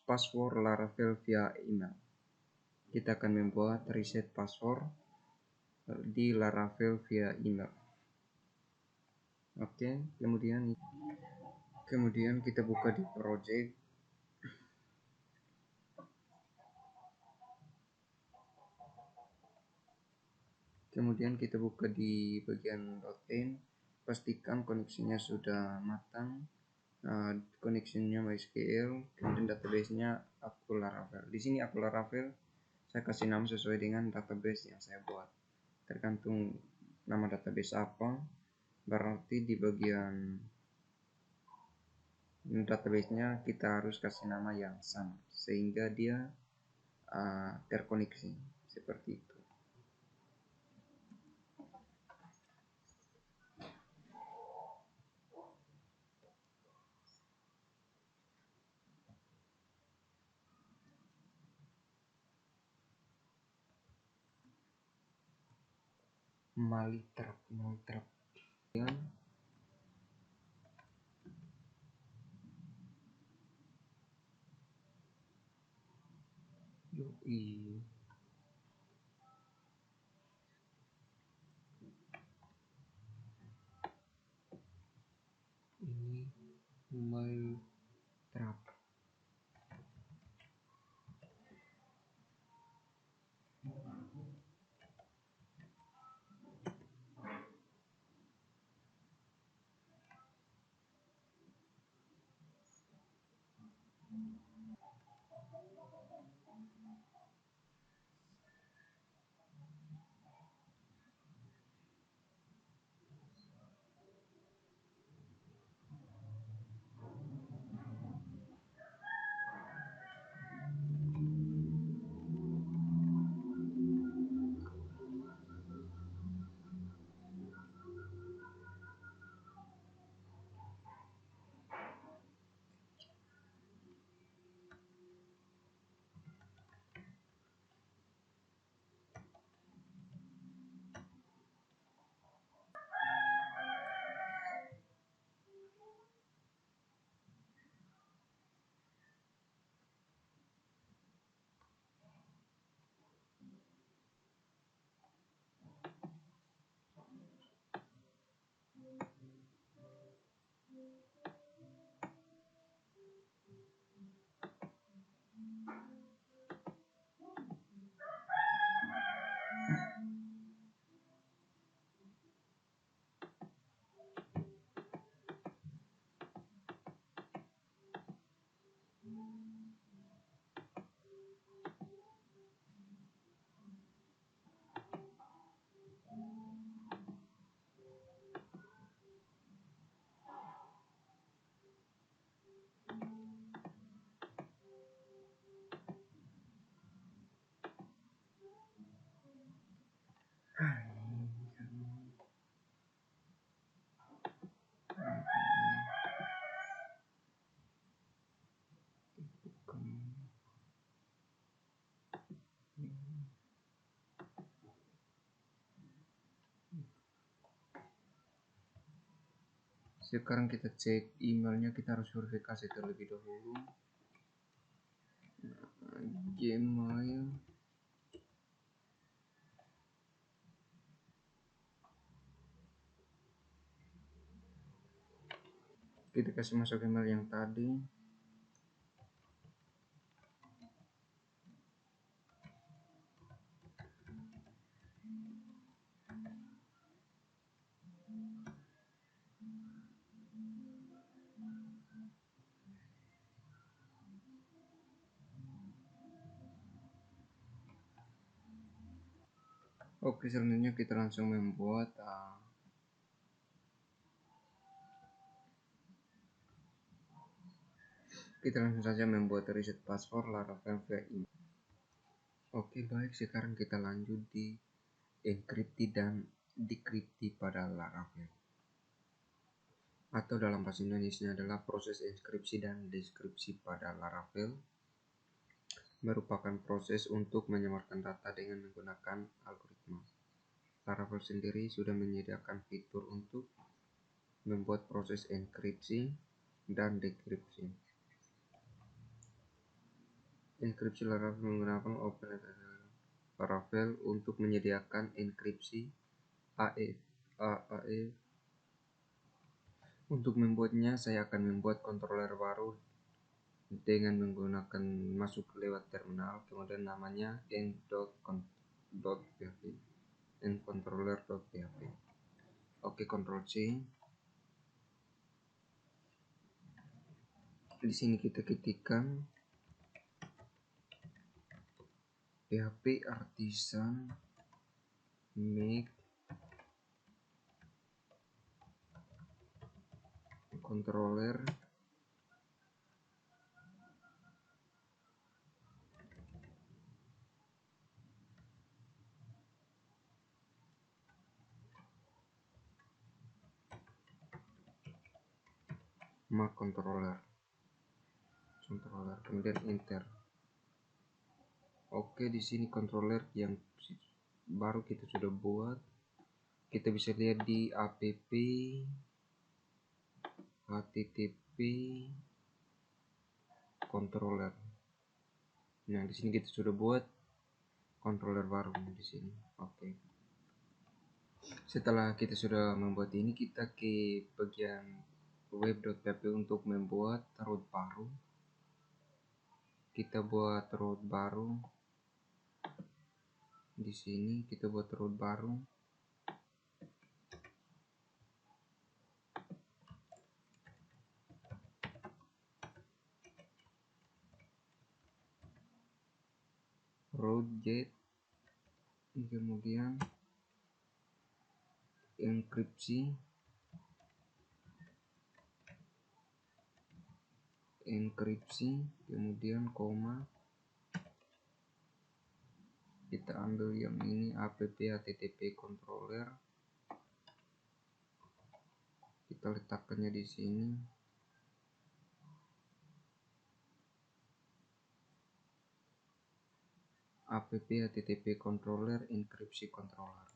password Laravel via email. Kita akan membuat reset password di Laravel via email. Oke, kemudian kita buka di project. Kemudian kita buka di bagian .n, pastikan koneksinya sudah matang, koneksinya MySQL, kemudian database-nya aku Laravel. Di sini aku Laravel saya kasih nama sesuai dengan database yang saya buat. Tergantung nama database apa, berarti di bagian database-nya kita harus kasih nama yang sama sehingga dia terkoneksi seperti itu. Malitrap yoi. Ini Malitrap. Sekarang kita cek emailnya, kita harus verifikasi terlebih dahulu. Gmail. Kita kasih masuk email yang tadi. Oke, selanjutnya kita langsung membuat kita langsung saja membuat reset password Laravel via email. Oke, baik, sekarang kita lanjut di enkripsi dan dekripsi pada Laravel, atau dalam bahasa Indonesia adalah proses enkripsi dan deskripsi pada Laravel. Merupakan proses untuk menyamarkan data dengan menggunakan algoritma. Laravel sendiri sudah menyediakan fitur untuk membuat proses enkripsi dan dekripsi. Enkripsi Laravel menggunakan Laravel untuk menyediakan enkripsi AE. Untuk membuatnya, saya akan membuat controller baru dengan menggunakan masuk lewat terminal, kemudian namanya encontroller.php. Oke, Ctrl C. Di sini kita ketikkan PHP artisan make controller controller, kemudian enter. Oke, di sini controller yang baru kita sudah buat, kita bisa lihat di app http controller. Nah, di sini kita sudah buat controller baru di sini. Oke. Setelah kita sudah membuat ini, kita ke bagian web.php untuk membuat root baru. Kita buat root baru. Di sini kita buat root baru. Root get, kemudian enkripsi, kemudian koma. Kita ambil yang ini app http controller, kita letakkannya di sini. App http controller enkripsi controller.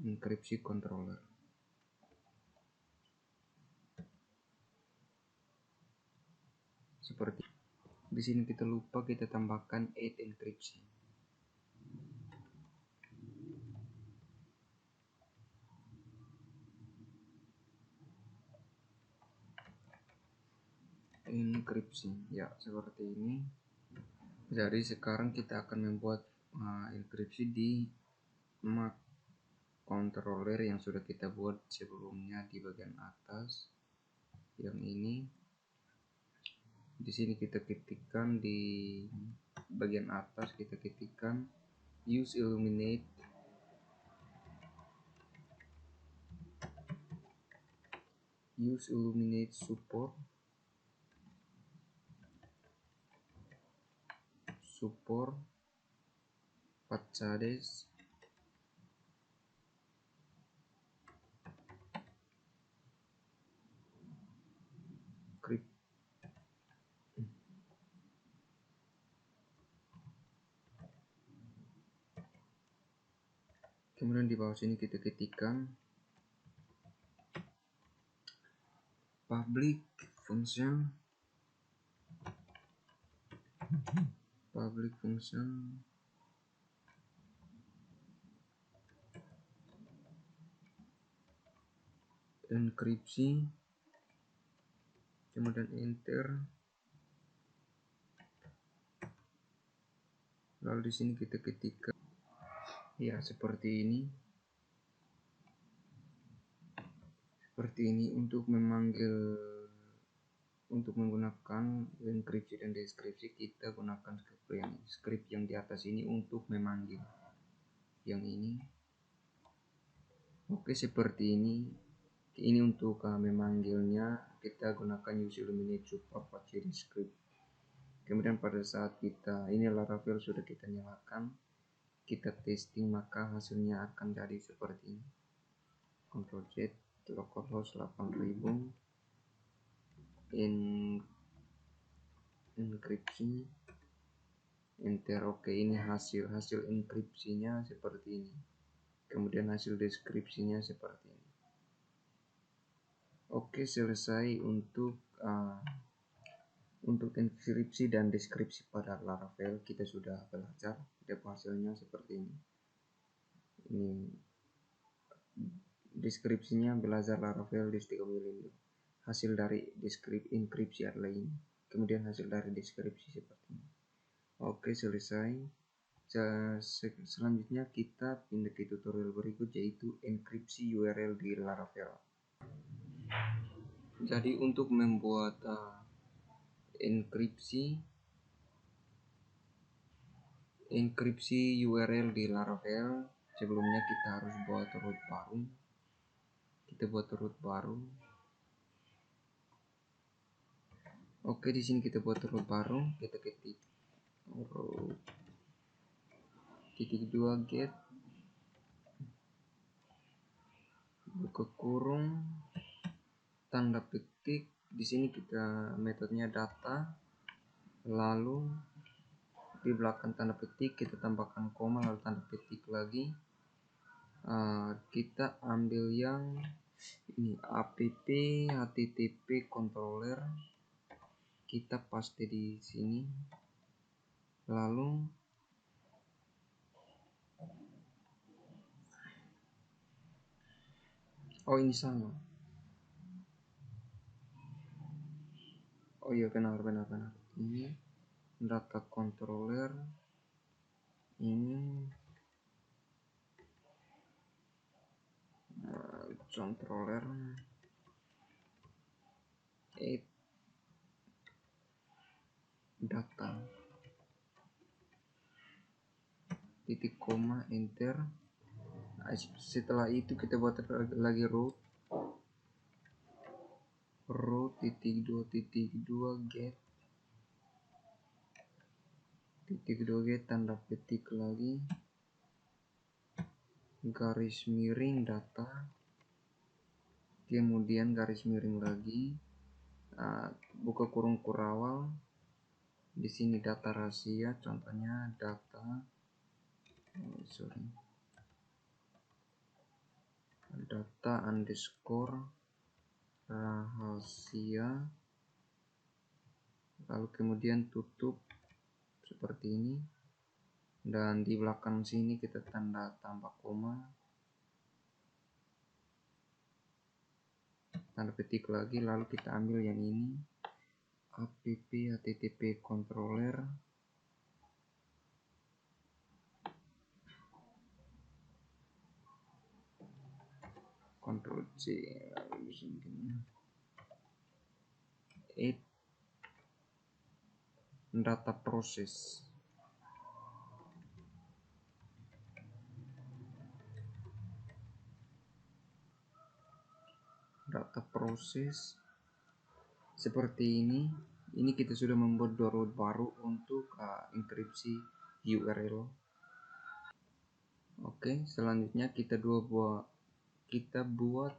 Enkripsi controller. Seperti di sini kita lupa kita tambahkan add enkripsi. Enkripsi ya, seperti ini. Jadi sekarang kita akan membuat enkripsi di Mac controller yang sudah kita buat sebelumnya di bagian atas. Yang ini di sini kita ketikkan, di bagian atas kita ketikkan use illuminate support patchades encrypt. Kemudian di bawah sini kita ketikkan public function enkripsi, kemudian enter. Lalu di sini kita ketikkan ya seperti ini. Untuk menggunakan enkripsi dan deskripsi, kita gunakan script yang di atas ini untuk memanggil yang ini. Oke, seperti ini. Ini untuk memanggilnya kita gunakan use illuminate support factory script. Kemudian pada saat ini Laravel sudah kita nyalakan, kita testing, maka hasilnya akan jadi seperti ini. Ctrl Z, localhost 8000, enkripsi, enter. Oke, ini hasil enkripsinya seperti ini. Kemudian hasil deskripsinya seperti ini. Oke, selesai untuk enkripsi dan deskripsi pada Laravel. Kita sudah belajar. Hasilnya seperti ini. Ini deskripsinya belajar Laravel di 3 mili. Hasil dari enkripsi adalah ini. Kemudian hasil dari deskripsi seperti ini. Oke, selesai. Selanjutnya kita pindah ke tutorial berikut, yaitu enkripsi URL di Laravel. Jadi untuk membuat enkripsi URL di Laravel, sebelumnya kita harus buat root baru. Kita buat root baru. Oke, di sini kita buat root baru. Kita ketik root .2 get buka kurung tanda petik. Di sini kita metodenya data, lalu di belakang tanda petik kita tambahkan koma, lalu tanda petik lagi. Kita ambil yang ini app http controller, kita paste di sini, lalu ini sama. Oh iya, benar. Ini data controller, ini controller data titik koma enter. Setelah itu kita buat lagi root .2 get tanda petik lagi, garis miring data, kemudian garis miring lagi, buka kurung kurawal. Di sini data rahasia, contohnya data underscore rahasia, lalu kemudian tutup seperti ini, dan di belakang sini kita tanda tambah koma, tanda petik lagi, lalu kita ambil yang ini app http controller, Ctrl C, lalu di sini data proses. Data proses seperti ini. Ini kita sudah membuat root baru untuk enkripsi URL. Oke, selanjutnya kita buat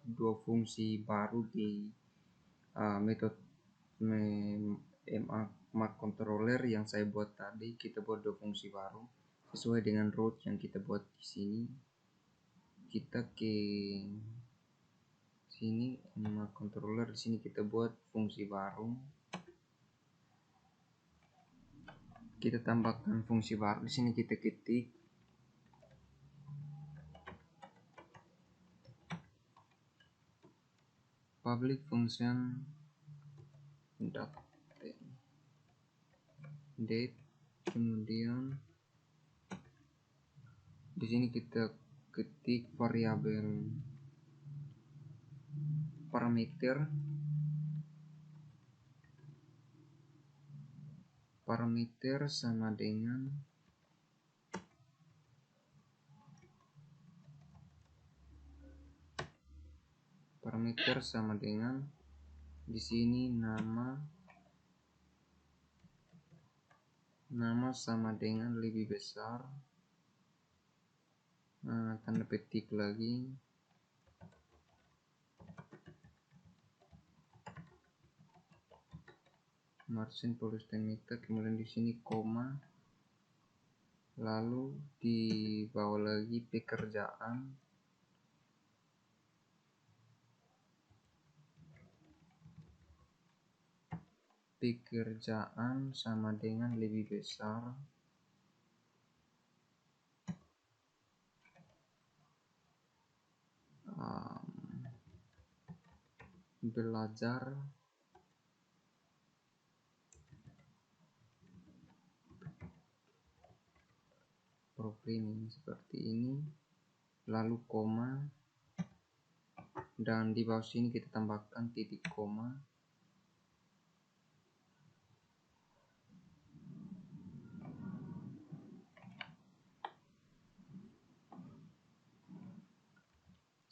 dua fungsi baru di metode controller yang saya buat tadi. Kita buat dua fungsi baru sesuai dengan root yang kita buat di sini. Kita ke sini controller, di sini kita buat fungsi baru. Kita tambahkan fungsi baru di sini, kita ketik public function date, kemudian di sini kita ketik variabel parameter sama dengan di sini nama sama dengan lebih besar, tanda petik lagi, margin plus meter, kemudian di sini koma, lalu di bawah lagi pekerjaan sama dengan lebih besar belajar programming, seperti ini, lalu koma, dan di bawah sini kita tambahkan titik koma.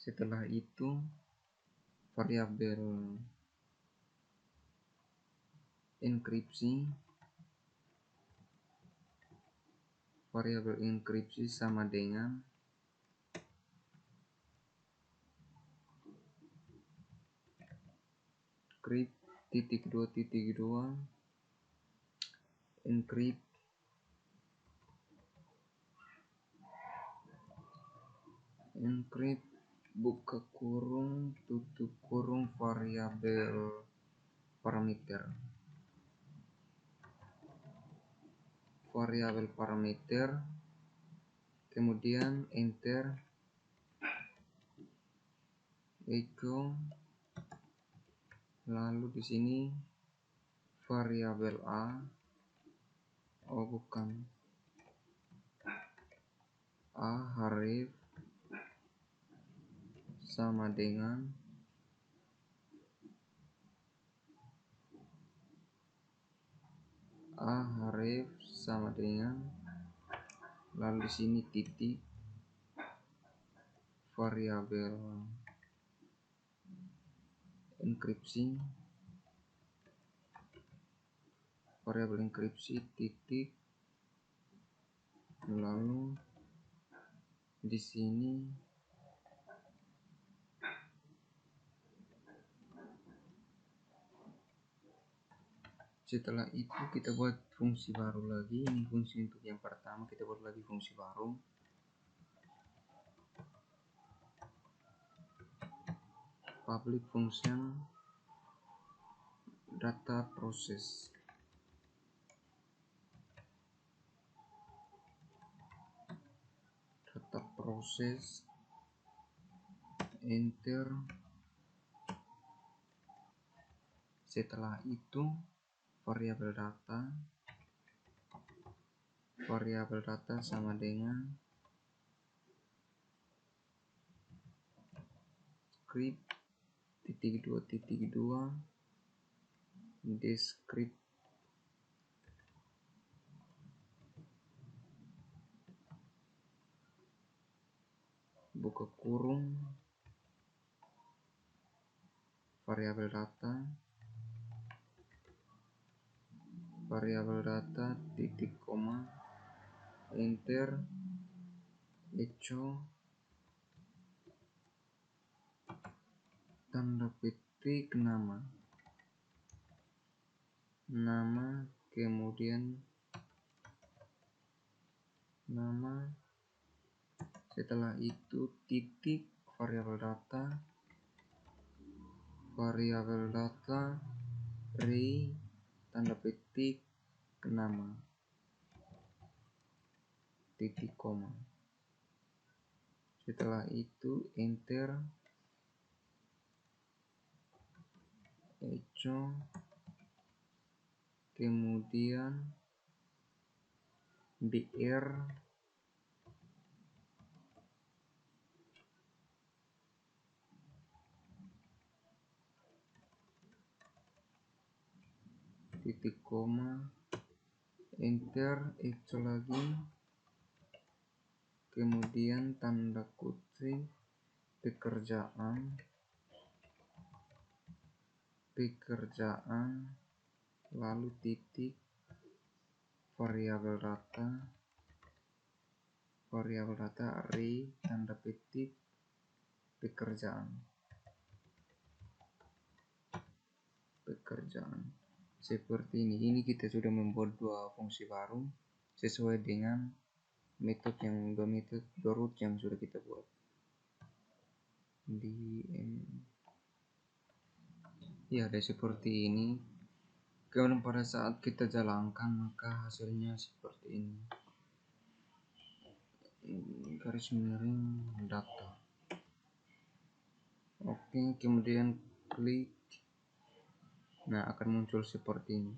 Setelah itu variabel enkripsi sama dengan encrypt buka kurung tutup kurung variabel parameter, kemudian enter, echo, lalu di sini variabel href sama dengan lalu di sini titik variabel enkripsi titik, lalu di sini setelah itu kita buat fungsi baru lagi. Ini fungsi untuk yang pertama, kita buat lagi fungsi baru, public function data process. Enter. Setelah itu variabel data sama dengan script (2) descript buka kurung variabel data titik koma, enter, echo, tanda petik nama, nama, kemudian nama, setelah itu titik variabel data array tanda petik nama, titik koma. Setelah itu enter, echo, kemudian br, titik koma, enter, echo lagi, kemudian tanda kutip pekerjaan, lalu titik variabel data array tanda petik pekerjaan. Seperti ini kita sudah membuat dua fungsi baru sesuai dengan dua metode root yang sudah kita buat ya. Ada seperti ini. Kemudian pada saat kita jalankan maka hasilnya seperti ini, garis miring data. Oke, kemudian klik, nah akan muncul seperti ini.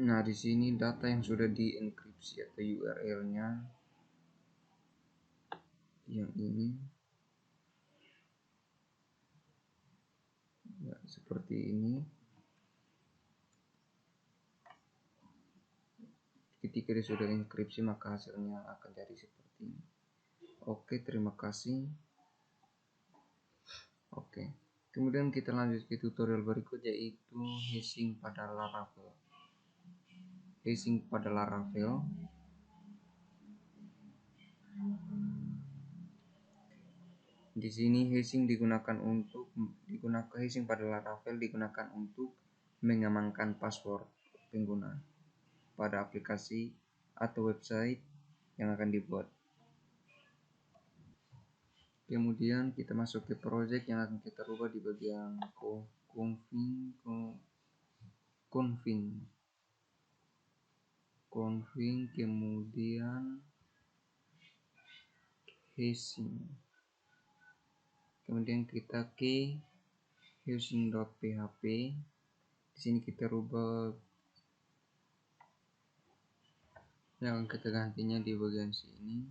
Nah, di sini data yang sudah dienkripsi atau URL-nya yang ini. Ya, seperti ini. Ketika dia sudah enkripsi maka hasilnya akan jadi seperti ini. Oke, terima kasih. Oke. Kemudian kita lanjut ke tutorial berikut, yaitu hashing pada Laravel. Di sini hashing pada Laravel digunakan untuk mengamankan password pengguna pada aplikasi atau website yang akan dibuat. Kemudian kita masuk ke project yang akan kita rubah di bagian config, kemudian hashing. Kemudian kita ke hashing.php. Di sini kita rubah yang kita gantinya di bagian sini.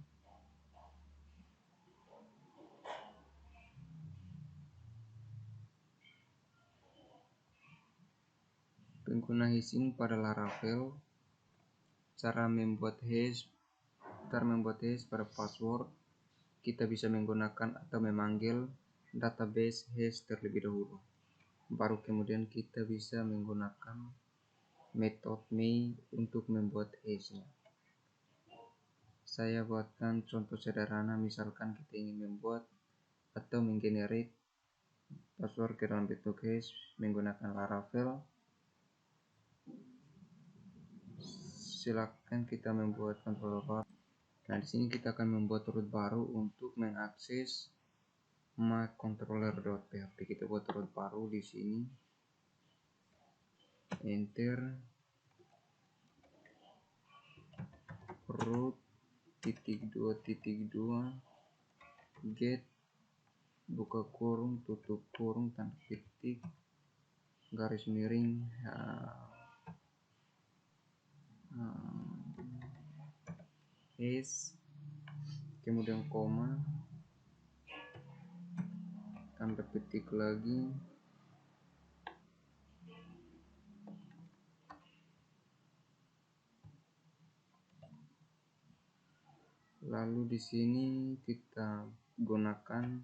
Pengguna hashing pada Laravel. Cara membuat hash pada password, kita bisa menggunakan atau memanggil database hash terlebih dahulu. Baru kemudian kita bisa menggunakan metode main untuk membuat hashnya. Saya buatkan contoh sederhana, misalkan kita ingin membuat atau menggenerate password ke dalam bentuk hash menggunakan Laravel. Silakan kita membuat controller baru. Nah, di sini kita akan membuat root baru untuk mengakses mycontroller.php. Kita buat root baru di sini. Enter, root .2.2 get buka kurung tutup kurung tanda petik garis miring hash, kemudian koma, tanda petik lagi, lalu di sini kita gunakan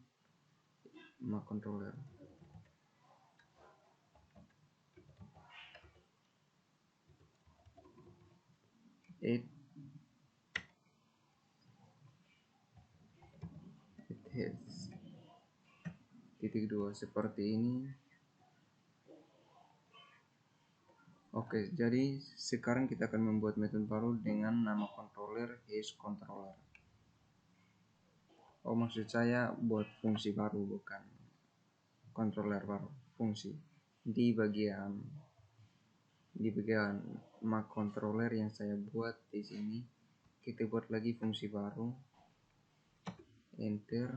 mycontroller. hash titik 2 seperti ini. Oke, jadi sekarang kita akan membuat metode baru dengan nama controller hash controller. Oh, maksud saya buat fungsi baru, bukan controller baru, fungsi. Di bagian Mac controller yang saya buat di sini, kita buat lagi fungsi baru. Enter.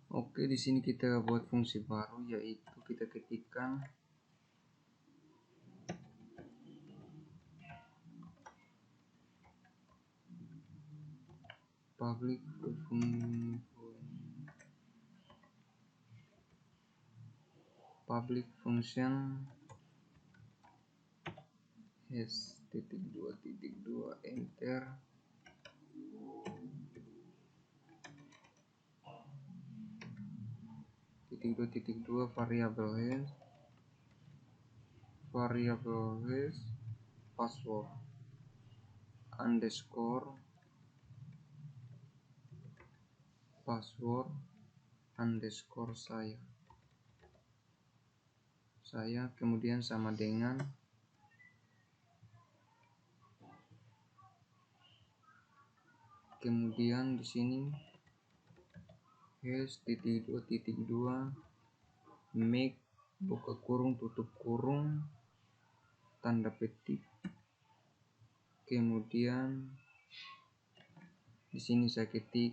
Oke, di sini kita buat fungsi baru, yaitu kita ketikkan public function hash titik 2 enter. titik 2 variable hash password underscore saya kemudian sama dengan kemudian di sini hash titik 2 make buka kurung tutup kurung tanda petik, kemudian di sini saya ketik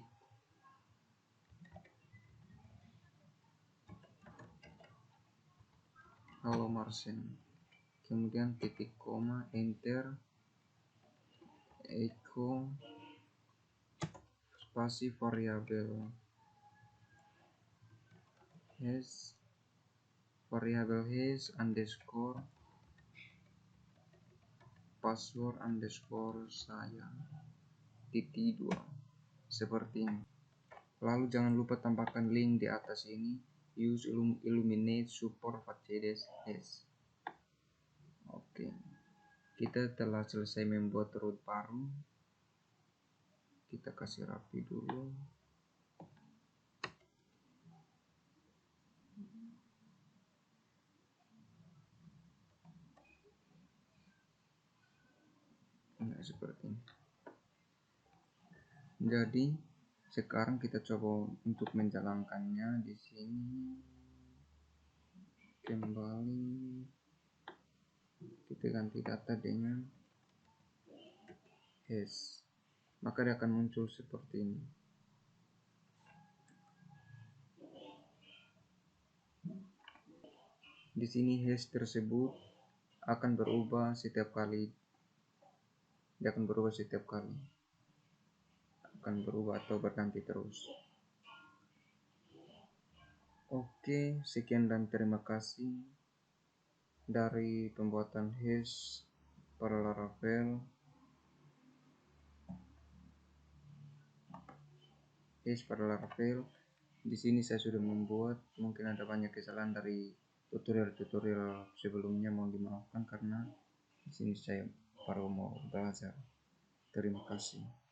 halo Marsen, kemudian titik koma enter, echo spasi variabel hash underscore password underscore saya titik 2 seperti ini. Lalu jangan lupa tambahkan link di atas ini, use Illuminate support Facedes hash. Oke, kita telah selesai membuat root baru. Kita kasih rapi dulu. Nah, seperti ini. Jadi sekarang kita coba untuk menjalankannya di sini. Kembali kita ganti data dengan hash, maka dia akan muncul seperti ini. Di sini hash tersebut akan berubah setiap kali. Dia akan berubah setiap kali. Akan berubah atau berganti terus. Oke, sekian dan terima kasih dari pembuatan hash pada Laravel. Di sini saya sudah membuat, mungkin ada banyak kesalahan dari tutorial sebelumnya, mohon dimaafkan karena di sini saya baru mau belajar. Terima kasih.